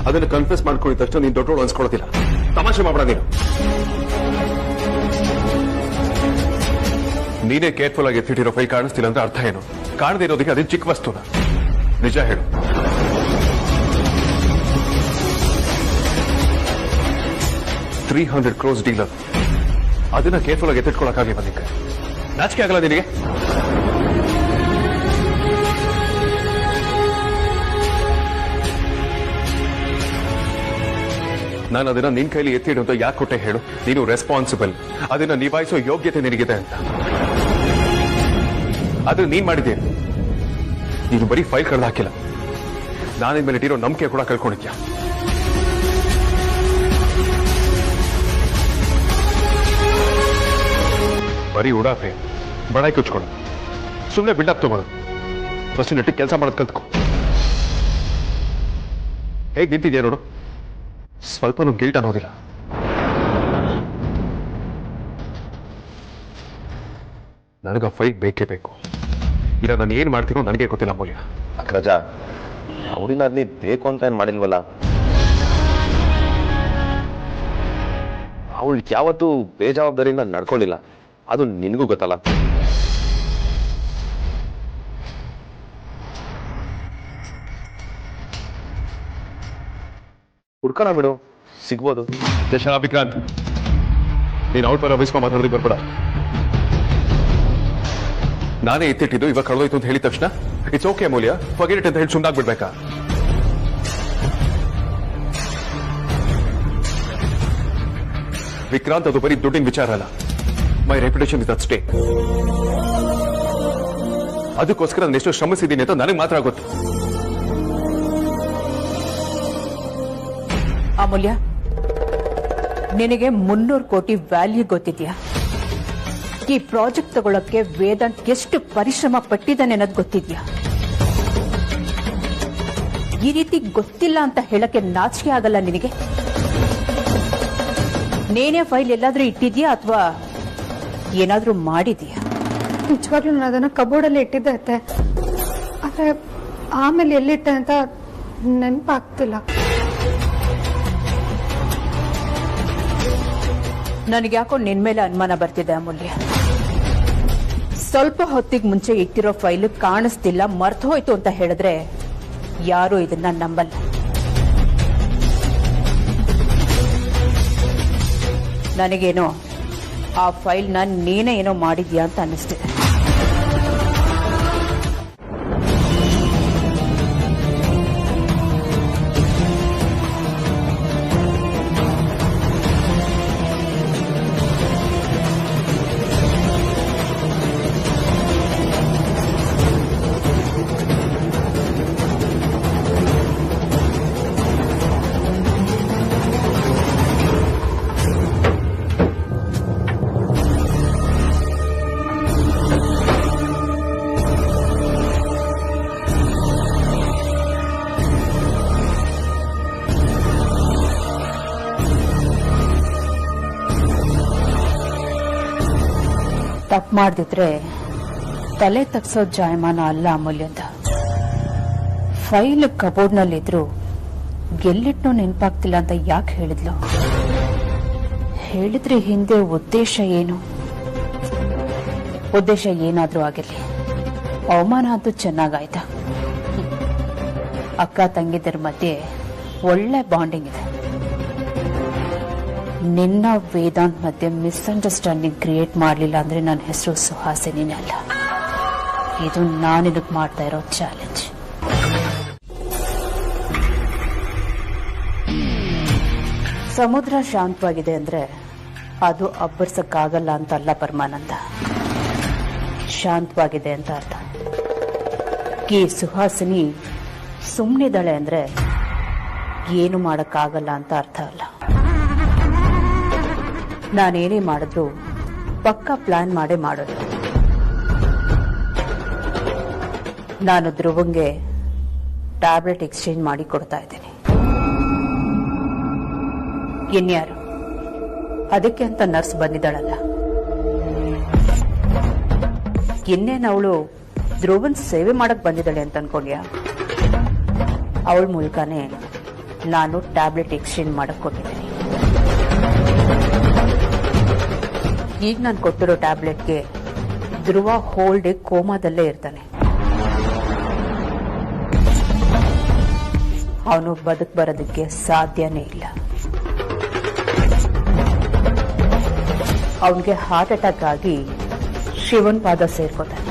ಅದನ್ನ ಕನ್ಫ್ಯೂಸ್ ಮಾಡ್ಕೊಂಡಿದ ತಕ್ಷಣ ನೀನ್ ದೊಡ್ಡೋಳು ಅನ್ಸ್ಕೊಳ್ಳೋದಿಲ್ಲ. ತಮಾಷೆ ಮಾಡಬೇಡ ನೀನು. ನೀನೇ ಕೇರ್ಫುಲ್ ಆಗಿ ಎತ್ತಿಟ್ಟಿರೋ ಫೈಲ್ ಕಾಣಿಸ್ತಿಲ್ಲ ಅಂದ್ರೆ ಅರ್ಥ ಏನು? ಕಾಣದೇ ಇರೋದಕ್ಕೆ ಅದೇ ಚಿಕ್ಕ ವಸ್ತುನ. ನಿಜ ಹೇಳು. $300 crores ಡೀಲರ್, ಅದನ್ನ ಕೇರ್ಫುಲ್ ಆಗಿ ಎತ್ತಿಟ್ಕೊಳಕ್ಕಾಗಿ ಬಂದಿದ್ದೆ. ನಾಚಿಕೆ ಆಗಲ್ಲ ನಿನಗೆ? ನಾನು ಅದನ್ನ ನಿನ್ ಕೈಲಿ ಎತ್ತಿಡು ಅಂತ ಯಾಕೆ ಕೊಟ್ಟೆ ಹೇಳು? ನೀನು ರೆಸ್ಪಾನ್ಸಿಬಲ್, ಅದನ್ನ ನಿಭಾಯಿಸೋ ಯೋಗ್ಯತೆ ನಿನಗಿದೆ ಅಂತ. ಅದು ನೀನ್ ಮಾಡಿದ್ದೆ. ನೀನು ಬರೀ ಫೈಲ್ ಕಳೆದು ಹಾಕಿಲ್ಲ, ನಾನಿನ್ ಮೇಲೆ ಇಟ್ಟಿರೋ ನಂಬಿಕೆ ಕೂಡ ಕಳ್ಕೊಂಡಿದ್ಯಾ. ಬರೀ ಉಡಾಫೆ, ಬಡಾಯಿ ಕುಚ್ಕೊಡು, ಸುಮ್ಮನೆ ಬಿಲ್ಡಪ್ ತಗೋದು. ಫಸ್ಟ್ ನೆಟ್ಟಿಗೆ ಕೆಲಸ ಮಾಡೋದು ಕಲ್ತ್ಕೊ. ಹೇಗೆ ನಿಂತಿದ್ಯಾ ನೋಡು, ಸ್ವಲ್ಪನೂ ಗಿಲ್ಟ್ ಅನ್ನೋದಿಲ್ಲ. ನನಗ ಫೈಲ್ ಬೇಕೇ ಬೇಕು, ಇಲ್ಲ ನಾನು ಏನ್ ಮಾಡ್ತೀನೋ ನನಗೆ ಗೊತ್ತಿಲ್ಲ ಅಮೂಲ್ಯ. ಅಗ್ರಜ, ಅವಳಿನ ನೀ ಬೇಕು ಅಂತ ಏನ್ ಮಾಡಿಲ್ವಲ್ಲ. ಅವಳು ಯಾವತ್ತೂ ಬೇಜವಾಬ್ದಾರಿಯಿಂದ ನಡ್ಕೊಳ್ಳಿಲ್ಲ, ಅದು ನಿನಗೂ ಗೊತ್ತಲ್ಲ. ಹುಡ್ಕೋಣ ಬಿಡು, ಸಿಗ್ಬೋದು. ಜಶನ ವಿಕ್ರಾಂತ್, ನೀನು ಔಟ್ ಬರೋ ಅಭಿಸ್ಮ ಮಾತಾಡೋದಕ್ಕೆ ಬರ್ಬೇಡ. ನಾನೇ ಎತ್ತಿಟ್ಟಿದ್ದು ಇವಾಗ ಕಳೆದೋಯ್ತು ಅಂತ ಹೇಳಿದ ತಕ್ಷಣ it's okay Amulya, forget it ಅಂತ ಹೇಳಿ ಸುಮ್ಮನಾಗ್ಬಿಡ್ಬೇಕಾ? ವಿಕ್ರಾಂತ್, ಅದು ಬರೀ ದುಡ್ಡಿನ ವಿಚಾರ ಅಲ್ಲ, ಮೈ ರೆಪ್ಯುಟೇಷನ್ ಇಸ್ ಅಟ್ ಸ್ಟೇಕ್. ಅದಕ್ಕೋಸ್ಕರ ನಾನು ಎಷ್ಟು ಶ್ರಮಿಸಿದ್ದೀನಿ ಅಂತ ನನಗೆ ಮಾತ್ರ ಗೊತ್ತು. ಅಮೂಲ್ಯ, ನಿನಗೆ 300 ಕೋಟಿ ವ್ಯಾಲ್ಯೂ ಗೊತ್ತಿದ್ಯಾ? ಈ ಪ್ರಾಜೆಕ್ಟ್ ತಗೊಳಕ್ಕೆ ವೇದಾಂತ್ ಎಷ್ಟು ಪರಿಶ್ರಮ ಪಟ್ಟಿದ್ದಾನೆ ಅನ್ನೋದು ಗೊತ್ತಿದ್ಯಾ? ಈ ರೀತಿ ಗೊತ್ತಿಲ್ಲ ಅಂತ ಹೇಳಕ್ಕೆ ನಾಚಿಕೆ ಆಗಲ್ಲ ನಿನಗೆ? ನೇನೇ ಫೈಲ್ ಎಲ್ಲಾದ್ರೂ ಇಟ್ಟಿದ್ಯಾ ಅಥವಾ ಏನಾದ್ರೂ ಮಾಡಿದ್ಯಾ? ನಿಜವಾಗ್ಲೂ ನಾನು ಅದನ್ನ ಕಬೋರ್ಡಲ್ಲಿ ಇಟ್ಟಿದ್ದೆ ಅತ್ತೆ, ಆದ್ರೆ ಆಮೇಲೆ ಎಲ್ಲಿಟ್ಟೆ ಅಂತ ನೆನಪಾಗ್ತಿಲ್ಲ. ನನಗೆ ಯಾಕೋ ನಿನ್ ಮೇಲೆ ಅನುಮಾನ ಬರ್ತಿದೆ ಅಮೂಲ್ಯ. ಸ್ವಲ್ಪ ಹೊತ್ತಿಗೆ ಮುಂಚೆ ಇಟ್ಟಿರೋ ಫೈಲ್ ಕಾಣಿಸ್ತಿಲ್ಲ, ಮರ್ತು ಹೋಯ್ತು ಅಂತ ಹೇಳಿದ್ರೆ ಯಾರು ಇದನ್ನ ನಂಬಲ್ಲ. ನನಗೇನೋ ಆ ಫೈಲ್ನ ನೀನೇ ಏನೋ ಮಾಡಿದ್ಯಾ ಅಂತ ಅನ್ನಿಸ್ತಿದೆ. ತಪ್ಪು ಮಾಡ್ದಿದ್ರೆ ತಲೆ ತಗ್ಸೋ ಜಾಯಮಾನ ಅಲ್ಲ ಅಮೂಲ್ಯಂದ. ಫೈಲ್ ಕಬೋರ್ಡ್ನಲ್ಲಿದ್ರು ಗೆಲ್ಲಿಟ್ಟು ನೆನಪಾಗ್ತಿಲ್ಲ ಅಂತ ಯಾಕೆ ಹೇಳಿದ್ಲು? ಹೇಳಿದ್ರೆ ಹಿಂದೆ ಉದ್ದೇಶ ಏನು? ಉದ್ದೇಶ ಏನಾದ್ರೂ ಆಗಿರ್ಲಿ, ಅವಮಾನ ಅಂತೂ ಚೆನ್ನಾಗಾಯ್ತಾ? ಅಕ್ಕ ತಂಗಿದರ ಮಧ್ಯೆ ಒಳ್ಳೆ ಬಾಂಡಿಂಗ್ ಇದೆ. ನಿನ್ನ ವೇದಾಂತ್ ಮಧ್ಯೆ ಮಿಸ್ಅಂಡರ್ಸ್ಟ್ಯಾಂಡಿಂಗ್ ಕ್ರಿಯೇಟ್ ಮಾಡಲಿಲ್ಲ ಅಂದ್ರೆ ನನ್ನ ಹೆಸರು ಸುಹಾಸಿನಿನೇ ಅಲ್ಲ. ಇದು ನಾನಿದಕ್ಕೆ ಮಾಡ್ತಾ ಇರೋ ಚಾಲೆಂಜ್. ಸಮುದ್ರ ಶಾಂತವಾಗಿದೆ ಅಂದ್ರೆ ಅದು ಅಬ್ಬರ್ಸಕ್ಕಾಗಲ್ಲ ಅಂತ ಅಲ್ಲ ಪರಮಾನಂದ, ಶಾಂತವಾಗಿದೆ ಅಂತ ಅರ್ಥ. ಈ ಸುಹಾಸಿನಿ ಸುಮ್ಮನಿದ್ದಾಳೆ ಅಂದ್ರೆ ಏನು ಮಾಡಕ್ಕಾಗಲ್ಲ ಅಂತ ಅರ್ಥ ಅಲ್ಲ. ನಾನೇನೇ ಮಾಡಿದ್ರು ಪಕ್ಕಾ ಪ್ಲಾನ್ ಮಾಡೇ ಮಾಡೋದು. ನಾನು ಧ್ರುವಂಗೆ ಟ್ಯಾಬ್ಲೆಟ್ ಎಕ್ಸ್ಚೇಂಜ್ ಮಾಡಿ ಕೊಡ್ತಾ ಇದ್ದೀನಿ. ಇನ್ಯಾರು? ಅದಕ್ಕೆ ಅಂತ ನರ್ಸ್ ಬಂದಿದ್ದಾಳಲ್ಲ. ಇನ್ನೇನು ಅವಳು ಧ್ರುವನ್ ಸೇವೆ ಮಾಡಕ್ ಬಂದಿದ್ದಾಳೆ ಅಂತ ಅನ್ಕೊಂಡ್ಯಾ? ಅವಳ ಮೂಲಕನೇ ನಾನು ಟ್ಯಾಬ್ಲೆಟ್ ಎಕ್ಸ್ಚೇಂಜ್ ಮಾಡಕ್ ಕೊಟ್ಟಿದ್ದೀನಿ. ಈಗ ನಾನು ಕೊಟ್ಟಿರೋ ಟ್ಯಾಬ್ಲೆಟ್ಗೆ ಧ್ರುವ ಹೋಲ್ ಡೇ ಕೋಮಾದಲ್ಲೇ ಇರ್ತಾನೆ. ಅವನು ಬದುಕ್ ಬರೋದಕ್ಕೆ ಸಾಧ್ಯನೇ ಇಲ್ಲ. ಅವನಿಗೆ ಹಾರ್ಟ್ ಅಟ್ಯಾಕ್ ಆಗಿ ಶಿವನ್ ಪಾದ ಸೇರ್ಕೋತಾನೆ.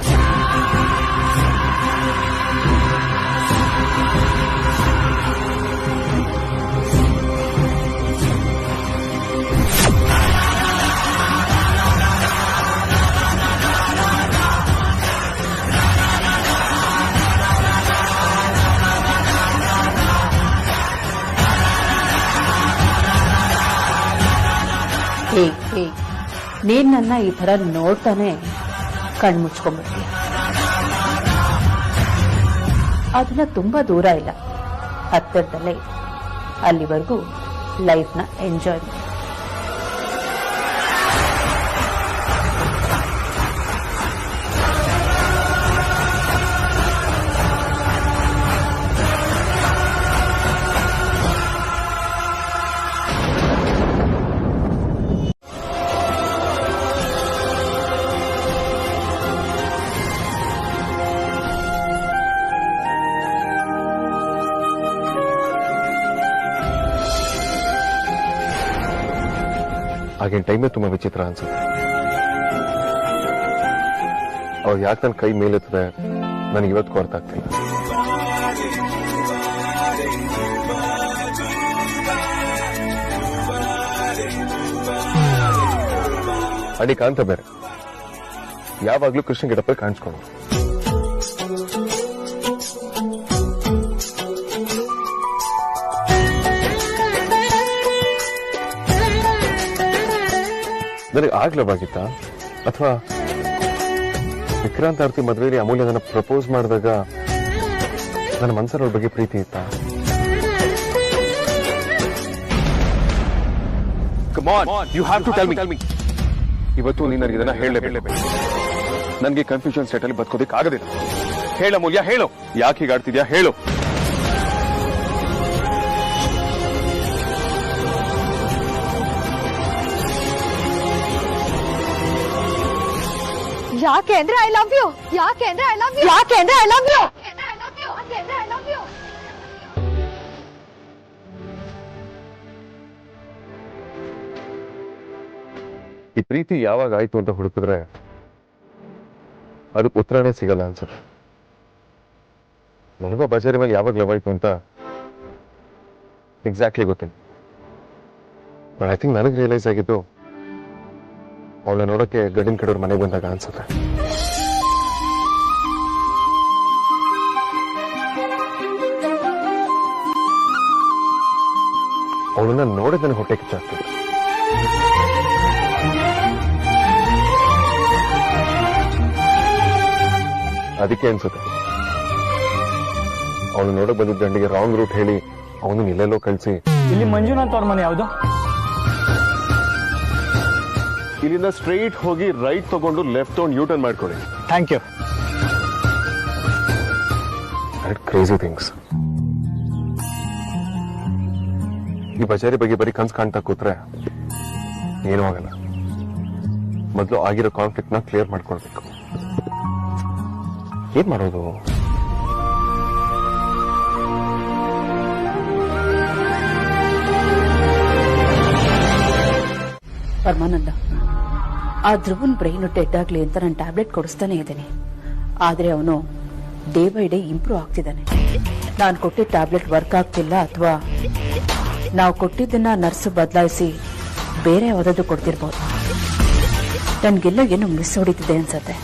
ನೀನ್ ನನ್ನ ಈ ತರ ನೋಡ್ತಾನೆ ಕಣ್ಮುಚ್ಕೊಂಡ್ಬಿಡ್ತೀಯ. ಅದನ್ನ ತುಂಬಾ ದೂರ ಇಲ್ಲ, ಹತ್ತಿರದಲ್ಲೇ ಇದೆ. ಅಲ್ಲಿವರೆಗೂ ಲೈಫ್ನ ಎಂಜಾಯ್ ಮಾಡಿ. ಆಗಿನ ಟೈಮೇ ತುಂಬಾ ವಿಚಿತ್ರ ಅನ್ಸುತ್ತೆ. ಅವಾಗ ಯಾಕೆ ನನ್ನ ಕೈ ಮೇಲೆತ್ತದೆ ನನಗೆ ಇವತ್ತು ಅರ್ಥ ಆಗ್ತಿಲ್ಲ. ಅಡಿ ಕಾಂತ ಬೇರೆ ಯಾವಾಗ್ಲೂ ಕೃಷ್ಣ ಗಿಡಪ್ಪ ಕಾಣಿಸ್ಕೊಂಡು. ನನಗೆ ಆಗ್ಲವಾಗಿತ್ತ ಅಥವಾ ವಿಕ್ರಾಂತ್ ಆರ್ತಿ ಮದುವೆಯಲ್ಲಿ ಅಮೂಲ್ಯ ನನ್ನ ಪ್ರಪೋಸ್ ಮಾಡಿದಾಗ ನನ್ನ ಮನಸ್ಸರ ಅವ್ರ ಬಗ್ಗೆ ಪ್ರೀತಿ ಇತ್ತ? Come on, you have to tell me. ಇವತ್ತು ನೀನು ನನಗೆ ಇದನ್ನ ಹೇಳಲೇಬೇಕು. ನನಗೆ ಕನ್ಫ್ಯೂಷನ್ ಸ್ಟೇಟ್ ಅಲ್ಲಿ ಬದುಕೋದಕ್ಕೆ ಆಗೋದಿಲ್ಲ. ಹೇಳ ಅಮೂಲ್ಯ, ಹೇಳು, ಯಾಕೆ ಹೀಗಾಡ್ತಿದ್ಯಾ ಹೇಳು. ಯಾಕೆ ಅಂದ್ರೆ ಐ ಲವ್ ಯು. ಯಾಕೆ ಅಂದ್ರೆ ಐ ಲವ್ ಯು. ಯಾಕೆ ಅಂದ್ರೆ ಐ ಲವ್ ಯು. ಈ ಪ್ರೀತಿ ಯಾವಾಗ ಆಯ್ತು ಅಂತ ಹುಡುಕಿದ್ರೆ ಅದಕ್ಕೆ ಉತ್ತರನೇ ಸಿಗಲ್ಲ ಅನ್ಸುತ್ತೆ. ನನಗೂ ಬಜಾರಿ ಮೇಲೆ ಯಾವಾಗ ಲವ್ ಆಯ್ತು ಅಂತ ಎಕ್ಸಾಕ್ಟ್ಲಿ ಗೊತ್ತಿಲ್ಲ. ಬಟ್ ಐ ಥಿಂಕ್ ನನಗೆ ರಿಯಲೈಸ್ ಆಗಿದ್ದು ಅವಳ ನೋಡೋಕೆ ಗಡಿನ ಕಡೆಯವ್ರ ಮನೆಗೆ ಬಂದಾಗ ಅನ್ಸುತ್ತೆ. ಅವಳನ್ನ ನೋಡಿದ ನನಗೆ ಹೊಟ್ಟೆ ಕಿಚ್ಚಾಗ್ತದೆ. ಅದಕ್ಕೆ ಅನ್ಸುತ್ತೆ ಅವಳು ನೋಡಕ್ ಬಂದಿದ್ದ ಗಂಡಿಗೆ ರಾಂಗ್ ರೂಟ್ ಹೇಳಿ ಅವನು ಇಲ್ಲೆಲ್ಲೋ ಕಳಿಸಿ. ಇಲ್ಲಿ ಮಂಜುನಾಥ್ ಅವ್ರ ಮನೆ ಯಾವುದು? ಇಲ್ಲಿಂದ ಸ್ಟ್ರೈಟ್ ಹೋಗಿ ರೈಟ್ ತಗೊಂಡು ಲೆಫ್ಟ್ ತಗೊಂಡು ಯೂ ಟರ್ನ್ ಮಾಡ್ಕೊಳ್ಳಿ. Thank you. Crazy things. ಈ ಬಜಾರಿ ಬಗ್ಗೆ ಬರೀ ಕನ್ಸ್ ಕಾಣ್ತಾ ಕೂತ್ರೆ ಏನೂ ಆಗಲ್ಲ. ಮೊದಲು ಆಗಿರೋ ಕಾನ್ಫ್ಲಿಕ್ಟ್ ನ ಕ್ಲಿಯರ್ ಮಾಡ್ಕೊಳ್ಬೇಕು. ಏನ್ ಮಾಡೋದು? ಪರಮಾನಂದ, ಆ ಧ್ರುವನ್ ಬ್ರೈನ್ ಡೆಡ್ ಆಗ್ಲಿ ಅಂತ ನಾನು ಟ್ಯಾಬ್ಲೆಟ್ ಕೊಡಿಸ್ತಾನೆ ಇದ್ದೇನೆ. ಆದ್ರೆ ಅವನು ಡೇ ಬೈ ಡೇ ಇಂಪ್ರೂವ್ ಆಗ್ತಿದ್ದಾನೆ. ನಾನು ಕೊಟ್ಟಿದ್ದ ಟ್ಯಾಬ್ಲೆಟ್ ವರ್ಕ್ ಆಗ್ತಿಲ್ಲ ಅಥವಾ ನಾವು ಕೊಟ್ಟಿದ್ದನ್ನ ನರ್ಸ್ ಬದಲಾಯಿಸಿ ಬೇರೆ ಯಾವುದಾದ್ರು ಕೊಡ್ತಿರ್ಬೋದು. ನನ್ಗೆಲ್ಲ ಏನು ಮಿಸ್ ಹೊಡಿತಿದೆ ಅನ್ಸತ್ತೆ.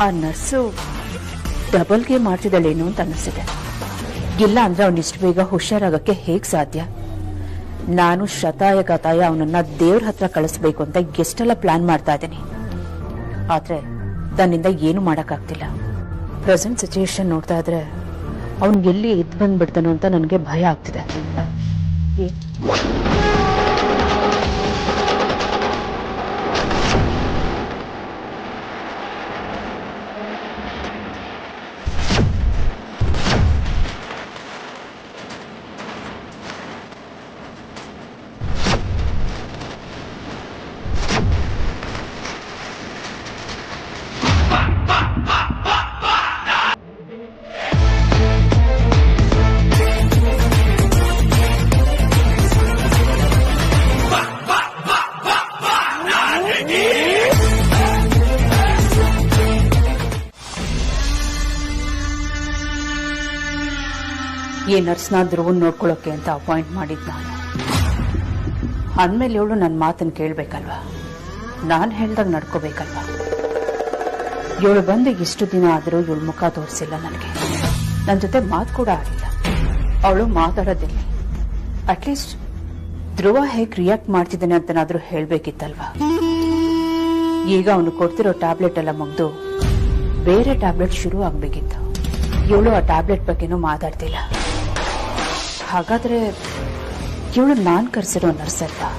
ಆ ನರ್ಸು ಡಬಲ್ ಗೇಮ್ ಮಾಡ್ತಿದ್ದಾಳೇನು ಅಂತ ಅನಿಸ್ತಿದೆ. ಇಲ್ಲ ಅಂದ್ರೆ ಅವನಿಷ್ಟು ಬೇಗ ಹುಷಾರಾಗಕ್ಕೆ ಹೇಗ್ ಸಾಧ್ಯ? ನಾನು ಶತಾಯ ಗತಾಯ ಅವನನ್ನ ದೇವ್ರ ಹತ್ರ ಕಳಿಸ್ಬೇಕು ಅಂತ ಎಷ್ಟೆಲ್ಲ ಪ್ಲಾನ್ ಮಾಡ್ತಾ ಇದ್ದೀನಿ. ಆದ್ರೆ ನನ್ನಿಂದ ಏನು ಮಾಡಕ್ಕಾಗ್ತಿಲ್ಲ. ಪ್ರೆಸೆಂಟ್ ಸಿಚುಯೇಷನ್ ನೋಡ್ತಾ ಇದ್ರೆ ಅವನ್ ಎಲ್ಲಿ ಇದ್ ಬಂದ್ಬಿಡ್ತಾನೋ ಅಂತ ನನಗೆ ಭಯ ಆಗ್ತಿದೆ. ಈ ನರ್ಸ್ನ ಧ್ರುವನ್ ನೋಡ್ಕೊಳ್ಳೋಕೆ ಅಂತ ಅಪಾಯಿಂಟ್ ಮಾಡಿದ್ ನಾನು. ಅಂದ್ಮೇಲೆ ಇವಳು ನನ್ನ ಮಾತನ್ನು ಕೇಳ್ಬೇಕಲ್ವಾ? ನಾನು ಹೇಳ್ದಾಗ ನಡ್ಕೋಬೇಕಲ್ವಾ? ಇವಳು ಬಂದು ಇಷ್ಟು ದಿನ ಆದರೂ ಇವಳು ಮುಖ ತೋರಿಸಿಲ್ಲ ನನಗೆ. ನನ್ನ ಜೊತೆ ಮಾತು ಕೂಡ ಆಡಿಲ್ಲ. ಅವಳು ಮಾತಾಡೋದಿಲ್ಲ. ಅಟ್ಲೀಸ್ಟ್ ಧ್ರುವ ಹೇಗೆ ರಿಯಾಕ್ಟ್ ಮಾಡ್ತಿದ್ದಾನೆ ಅಂತನಾದ್ರೂ ಹೇಳ್ಬೇಕಿತ್ತಲ್ವಾ? ಈಗ ಅವನು ಕೊಡ್ತಿರೋ ಟ್ಯಾಬ್ಲೆಟ್ ಎಲ್ಲ ಮುಗ್ದು ಬೇರೆ ಟ್ಯಾಬ್ಲೆಟ್ ಶುರು ಆಗ್ಬೇಕಿತ್ತು. ಇವಳು ಆ ಟ್ಯಾಬ್ಲೆಟ್ ಬಗ್ಗೆನೂ ಮಾತಾಡ್ತಿಲ್ಲ. ಹಾಗಾದ್ರೆ ಇವಳು ನಾನ್ ಕರೆಸಿರೋ ನರ್ಸ್ ಅಲ್ವಾ?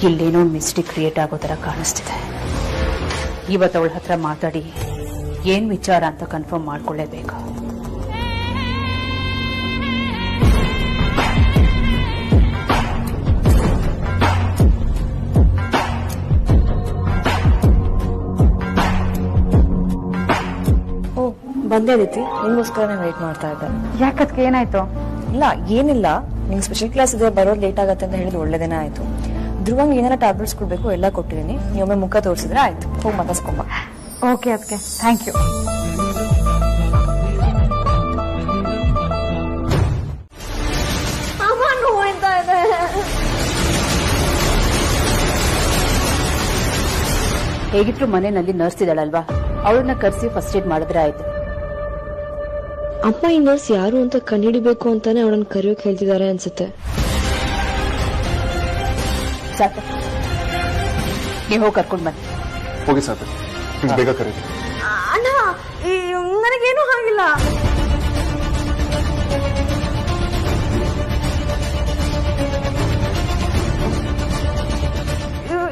ಇಲ್ಲೇನೋ ಮಿಸ್ಟೇಕ್ ಕ್ರಿಯೇಟ್ ಆಗೋ ತರ ಕಾಣಿಸ್ತಿದೆ. ಇವತ್ತು ಅವಳ ಹತ್ರ ಮಾತಾಡಿ ಏನ್ ವಿಚಾರ ಅಂತ ಕನ್ಫರ್ಮ್ ಮಾಡ್ಕೊಳ್ಳೇಬೇಕು. ಬಂದೇ ರೀತಿ ನಿಮಗೋಸ್ಕರನೇ ವೇಟ್ ಮಾಡ್ತಾ ಇದ್ದೆ. ಯಾಕದ್ಕೆ ಏನಾಯ್ತು? ಇಲ್ಲ ಏನಿಲ್ಲ, ನಿಂಗೆ ಸ್ಪೆಷಲ್ ಕ್ಲಾಸ್ ಇದೆ ಬರೋದು ಲೇಟ್ ಆಗತ್ತೆ ಅಂತ ಹೇಳಿದ್ರೆ ಒಳ್ಳೇದೇನೇ ಆಯ್ತು. ಧ್ರುವಂಗ್ ಏನಾರ ಟ್ಯಾಬ್ಲೆಟ್ಸ್ ಕೊಡ್ಬೇಕು ಎಲ್ಲ ಕೊಟ್ಟಿದ್ದೀನಿ. ನೀವೊಮ್ಮೆ ಮುಖ ತೋರಿಸಿದ್ರೆ ಆಯ್ತು, ಹೋಗಿ ಮಾತಾಡ್ಸ್ಕೊಂಬ. ಓಕೆ ಅದಕ್ಕೆ ಥ್ಯಾಂಕ್ ಯು. ಹೇಗಿದ್ರು ಮನೆಯಲ್ಲಿ ನರ್ಸ್ ಇದ್ದಾಳಲ್ವಾ, ಅವಳನ್ನ ಕರೆಸಿ ಫಸ್ಟ್ ಏಡ್ ಮಾಡಿದ್ರೆ ಆಯ್ತು. ಅಮ್ಮ ಈ ನರ್ಸ್ ಯಾರು ಅಂತ ಕಂಡುಹಿಡಿಬೇಕು ಅಂತಾನೆ ಅವಳನ್ನ ಕರೆಯೋಕೆ ಹೇಳ್ತಿದ್ದಾರೆ ಅನ್ಸುತ್ತೆ. ಸಾಕು, ನೀವು ಹೋಗಿ ಕರ್ಕೊಂಡ್ ಬನ್ನಿ. ಹೋಗಿ ಸಾಕು, ಬೇಗ ಕರೀರಿ. ಅಣ್ಣ ನನಗೇನು ಆಗಿಲ್ಲ.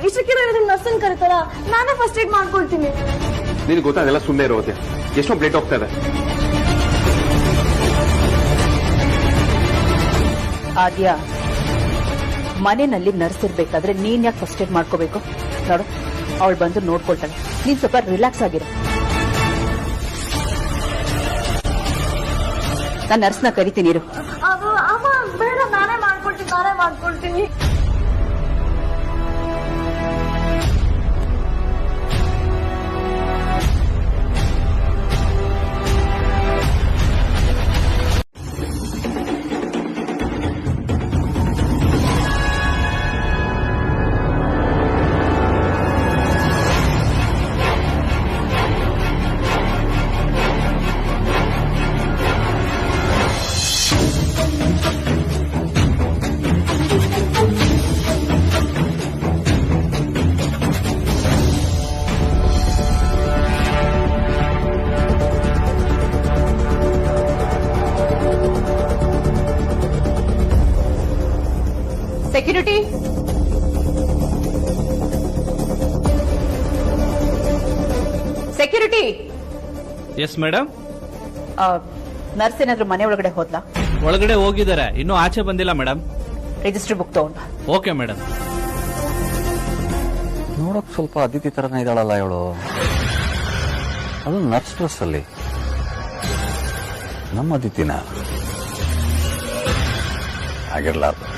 ಇಷ್ಟಕ್ಕೆ ನರ್ಸನ್ ಕರೀತಾರ, ನಾನೇ ಫಸ್ಟ್ ಏಡ್ ಮಾಡ್ಕೊಳ್ತೀನಿ. ನಿನಗೆ ಗೊತ್ತಾಗಲ್ಲ, ಸುಮ್ಮನೆ ಇರೋದೆ. ಎಷ್ಟೋ ಬ್ಲೇಟ್ ಹೋಗ್ತಾ ಇದೆ. ಆದ್ಯ, ಮನೆಯಲ್ಲಿ ನರ್ಸ್ ಇರ್ಬೇಕಾದ್ರೆ ನೀನ್ ಯಾಕೆ ಫಸ್ಟ್ ಏಡ್ ಮಾಡ್ಕೋಬೇಕು? ನೋಡು, ಅವಳು ಬಂದು ನೋಡ್ಕೊಳ್ತಾಳೆ. ನೀನ್ ಸ್ವಲ್ಪ ರಿಲ್ಯಾಕ್ಸ್ ಆಗಿರು. ನಾನು ನರ್ಸ್ನ ಕರಿತೀನಿ ಇರು. ಬೇಡ, ನಾನೇ ಮಾಡ್ಕೊಳ್ತೀನಿ. Security, security. Yes madam. Nurse ಏನಾದ್ರು ಮನೆ ಒಳಗಡೆ ಹೋದ್ಲಾ? ಒಳಗಡೆ ಹೋಗಿದ್ದಾರೆ, ಇನ್ನೂ ಆಚೆ ಬಂದಿಲ್ಲ ಮೇಡಮ್. ರಿಜಿಸ್ಟರ್ ಬುಕ್ ತಗೊಂಡ. Okay madam. ನೋಡಕ್ ಸ್ವಲ್ಪ ಅದಿತಿ ತರನೇ ಇದ್ದಾಳಲ್ಲ ಇವಳು, ಅದು ನರ್ಸ್ ಡ್ರೆಸ್ ಅಲ್ಲಿ. ನಮ್ಮ ಅದಿತಿನ ಆಗಿರ್ಲಾರ್ದು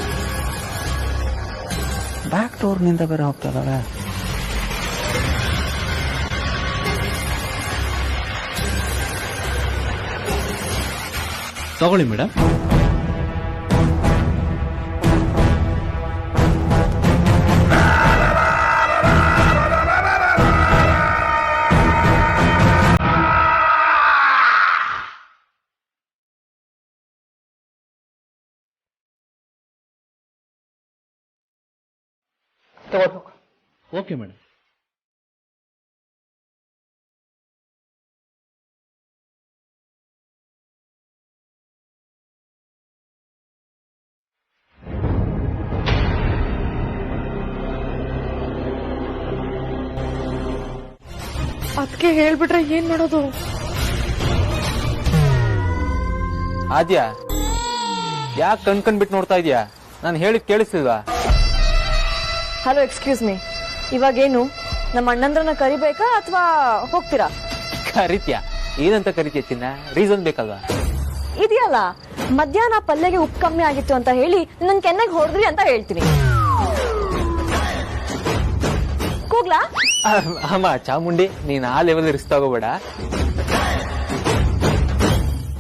ಬ್ಯಾಕ್ ಡೋರ್ ನಿಂದ ಬೇರೆ ಹೋಗ್ತಾ ಇದ್ದಾಳೆ. ತಗೊಳ್ಳಿ ಮೇಡಮ್. Okay madam. ಅದಕ್ಕೆ ಹೇಳ್ಬಿಟ್ರೆ ಏನ್ ಮಾಡೋದು? ಆದ್ಯಾ, ಯಾಕೆ ಕಣ್ಬಿಟ್ಟು ನೋಡ್ತಾ ಇದೀಯಾ? ನಾನು ಹೇಳಿದ್ ಕೇಳಿಸ್ತಿಲ್ವಾ? Hello, excuse me. ಇವಾಗೇನು ನಮ್ಮ ಅಣ್ಣಂದ್ರನ್ನ ಕರಿಬೇಕಾ ಅಥವಾ ಹೋಗ್ತೀರಾ? ಕರಿತ್ಯಾ? ಏನಂತ ಕರಿತೀಯ ಚಿನ್ನ? ರೀಸನ್ ಬೇಕಲ್ವಾ? ಇದೆಯಲ್ಲ, ಮಧ್ಯಾಹ್ನ ಪಲ್ಯಗೆ ಉಪ್ಪು ಕಮ್ಮಿ ಆಗಿತ್ತು ಅಂತ ಹೇಳಿ ನನ್ ಕೆನ್ನೆಗೆ ಹೊಡೆದ್ರಿ ಅಂತ ಹೇಳ್ತೀನಿ. ಕೂಗ್ಲಾ? ಅಮ್ಮ ಚಾಮುಂಡಿ, ನೀನ್ ಆ ಲೆವೆಲ್ ರಿಸ್ಕ್ ತಗೋಬೇಡ.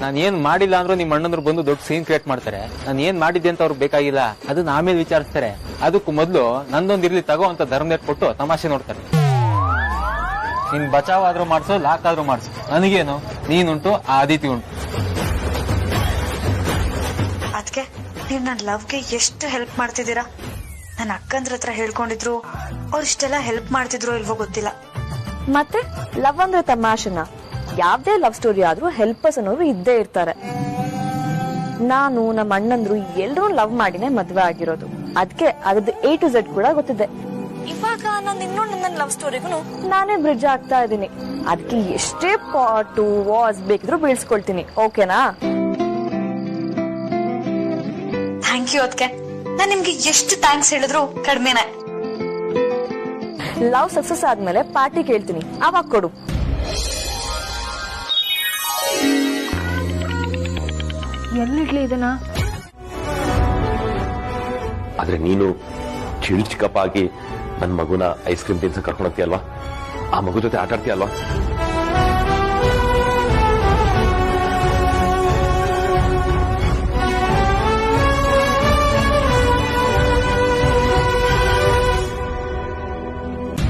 ನಾನು ಏನ್ ಮಾಡಿಲ್ಲ ಅಂದ್ರೂ ನಿಮ್ ಅಣ್ಣಂದ್ರು ಬಂದು ದೊಡ್ಡ ಸೀನ್ ಕ್ರಿಯೇಟ್ ಮಾಡ್ತಾರೆ. ನಾನು ಏನ್ ಮಾಡಿದ್ದೆ ಅಂತ ಅವ್ರಿಗೆ ಬೇಕಾಗಿಲ್ಲ, ಅದನ್ನ ಆಮೇಲೆ ವಿಚಾರಿಸ್ತಾರೆ. ಅದಕ್ಕೂ ಮೊದಲು ನಂದೊಂದು ಇರ್ಲಿ ತಗೋ ಅಂತ ಧರ್ಮದೇಟ್ ಕೊಟ್ಟು ತಮಾಷೆ ನೋಡ್ತಾರೆ. ನಿನ್ ಬಚಾವ್ ಆದ್ರೂ ಮಾಡ್ಸೋ, ಲಾಕ್ ಆದ್ರೂ ಮಾಡ್ಸೋ, ನನಗೇನು, ನೀನುಂಟು, ಆ ಅದಿತಿ ಉಂಟು. ಅದಕ್ಕೆ ನೀವ್ ನನ್ ಲವ್ಗೆ ಎಷ್ಟು ಹೆಲ್ಪ್ ಮಾಡ್ತಿದ್ದೀರಾ. ನನ್ನ ಅಕ್ಕಂದ್ರ ಹತ್ರ ಹೇಳ್ಕೊಂಡಿದ್ರು, ಅವ್ರು ಇಷ್ಟೆಲ್ಲ ಹೆಲ್ಪ್ ಮಾಡ್ತಿದ್ರು ಇಲ್ವೋ ಗೊತ್ತಿಲ್ಲ. ಮತ್ತೆ ಲವ್ ಅಂದ್ರೆ ತಮಾಷೆನ? ಯಾವ್ದೇ ಲವ್ ಸ್ಟೋರಿ ಆದ್ರೂ ಹೆಲ್ಪರ್ಸ್ ಅನ್ನೋರು ಇದ್ದೇ ಇರ್ತಾರೆ. ನಾನು ನಮ್ಮ ಅಣ್ಣಂದ್ರು ಎಲ್ರೂ ಲವ್ ಮಾಡಿನೇ ಮದ್ವೆ ಆಗಿರೋದು. ಅದಕ್ಕೆ ಅದ್ರದ್ದು A to Z ಕೂಡ ಗೊತ್ತಿದೆ. ಇವಾಗ ನಾನು ಇನ್ನೊಂದು ನನ್ನ ಲವ್ ಸ್ಟೋರಿಗೂ ನಾನೇ ಬ್ರಿಡ್ಜ್ ಆಗ್ತಾ ಇದ್ದೀನಿ. ಅದಕ್ಕೆ ಎಷ್ಟೇ ಪಾಟು ವಾಸ್ ಬೇಕಿದ್ರು ಬೀಳ್ಸ್ಕೊಳ್ತೀನಿ. ಓಕೆನಾ? ಥ್ಯಾಂಕ್ ಯು ಅದಕ್ಕೆ. ನಾನ್ ನಿಮ್ಗೆ ಎಷ್ಟು ಥ್ಯಾಂಕ್ಸ್ ಹೇಳಿದ್ರು ಕಡಿಮೆನೆ. ಲವ್ ಸಕ್ಸಸ್ ಆದ್ಮೇಲೆ ಪಾರ್ಟಿ ಕೇಳ್ತೀನಿ, ಅವಾಗ ಕೊಡು. ಎಲ್ಲಿಡ್ಲಿ ಇದನ್ನ? ಆದ್ರೆ ನೀನು ಚಿಕ್ಕಪ್ಪ ಆಗಿ ನನ್ನ ಮಗುನ ಐಸ್ ಕ್ರೀಮ್ ತಿನ್ಸ ಕರ್ಕೊಂಡು ಹೋಗ್ತೀಯಲ್ವಾ, ಆ ಮಗು ಜೊತೆ ಆಟ ಆಡ್ತೀಯಲ್ವಾ?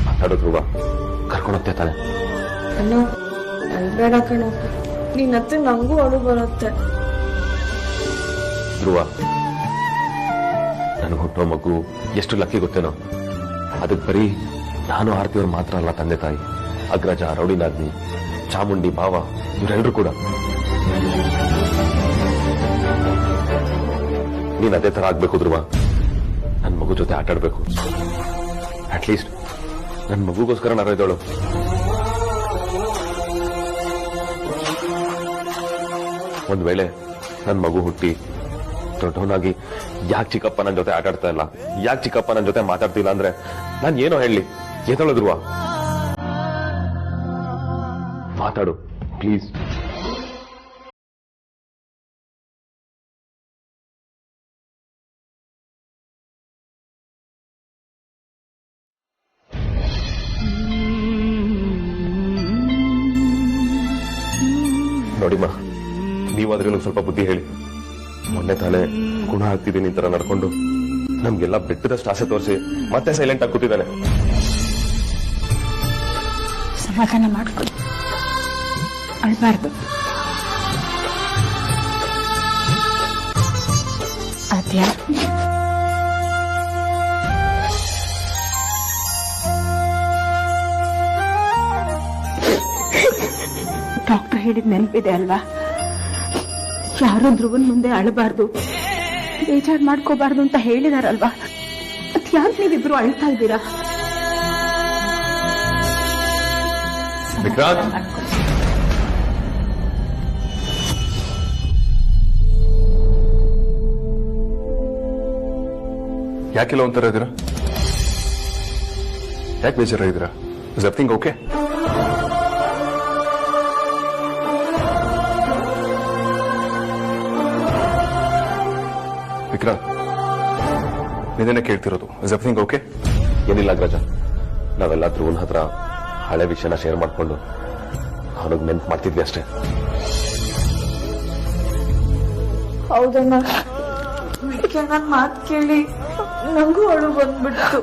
ಮಾತಾಡೋ ಧ್ರುವ, ಕರ್ಕೊಂಡು ಹೋಗ್ತೀಯ ತಾನೆ? ಅಣ್ಣ ಅಲ್ಬೇಡ ಕಣೋ, ನೀನ್ ಹತ್ರ ನಂಗೂ ಅಳು ಬರುತ್ತೆ. ಧ್ರುವ, ನನಗೆ ಹುಟ್ಟೋ ಮಗು ಎಷ್ಟು ಲಕ್ಕಿ ಗೊತ್ತೇನೋ. ಅದಕ್ಕೆ ಬರೀ ನಾನು ಆರ್ತಿಯವ್ರು ಮಾತ್ರ ಅಲ್ಲ, ತಂದೆ ತಾಯಿ, ಅಗ್ರಜ, ರೌಡಿನಾಗ್ನಿ, ಚಾಮುಂಡಿ, ಭಾವ ಇವರೆಲ್ಲರೂ ಕೂಡ. ನೀನ್ ಅದೇ ತರ ಆಗ್ಬೇಕು ಧ್ರುವ. ನನ್ನ ಮಗು ಜೊತೆ ಆಟ ಆಡ್ಬೇಕು. ಅಟ್ಲೀಸ್ಟ್ ನನ್ನ ಮಗುಗೋಸ್ಕರ ನಾನು ಇದ್ದವಳು. ಒಂದ್ ವೇಳೆ ನನ್ನ ಮಗು ಹುಟ್ಟಿ ದೊಡ್ಡವನಾಗಿ ಯಾಕೆ ಚಿಕ್ಕಪ್ಪ ನನ್ನ ಜೊತೆ ಆಟ ಆಡ್ತಾ ಇಲ್ಲ, ಯಾಕೆ ಚಿಕ್ಕಪ್ಪ ನನ್ನ ಜೊತೆ ಮಾತಾಡ್ತಿಲ್ಲ ಅಂದ್ರೆ ನಾನು ಏನೋ ಹೇಳಿ? ಎದಳು ಧ್ರುವ, ಮಾತಾಡು ಪ್ಲೀಸ್. ನೋಡಿಮ್ಮ, ನೀವಾದ್ರೂ ನಂಗೆ ಸ್ವಲ್ಪ ಬುದ್ಧಿ ಹೇಳಿ. ಮೊನ್ನೆ ತಾನೇ ಗುಣ ಆಗ್ತಿದ್ದೀನಿ ತರ ನಡ್ಕೊಂಡು ನಮ್ಗೆಲ್ಲ ಬೆಟ್ಟದಷ್ಟು ಆಸೆ ತೋರಿಸಿ ಮತ್ತೆ ಸೈಲೆಂಟ್ ಆಗಿ ಕೂತಿದ್ದಾನೆ. ಸಮಾಧಾನ ಮಾಡ್ಕೊಳ್ಳಿ, ಅಳ್ಬಾರ್ದು. ಆದ್ಯ, ಡಾಕ್ಟರ್ ಹೇಳಿದ ನೆನಪಿದೆ ಅಲ್ವಾ? ಯಾರೋ ಧ್ರುವನ್ ಮುಂದೆ ಅಳಬಾರ್ದು, ಬೇಜಾರ್ ಮಾಡ್ಕೋಬಾರ್ದು ಅಂತ ಹೇಳಿದಾರಲ್ವಾ? ಅದ್ ಯಾಕೆ ನೀವಿಬ್ರು ಅಳ್ತಾ ಇದ್ದೀರಾ? ಯಾಕೆಲ್ಲ ಒಂಥರ ಇದ್ದೀರಾ? ಯಾಕೆ ಬೇಜಾರ ಇದ್ದೀರಾ? Is everything okay? ವಿಕ್ರಾಂತ್, ನಿನ್ನೆ ಕೇಳ್ತಿರೋದು, ಇಸ್ ಎವ್ರಿಥಿಂಗ್ ಓಕೆ? ಏನಿಲ್ಲ ಅಗ್ರಜ, ನಾವೆಲ್ಲ ಧ್ರುವನ್ ಹತ್ರ ಹಳೆ ವಿಷಯನ ಶೇರ್ ಮಾಡ್ಕೊಂಡು ಅವನಿಗೆ ನೆನ್ಪು ಮಾಡ್ತಿದ್ವಿ ಅಷ್ಟೇ. ಹೌದಣ್ಣ, ನನ್ ಮಾತು ಕೇಳಿ ನಂಗೂ ಅಳು ಬಂದ್ಬಿಡ್ತು.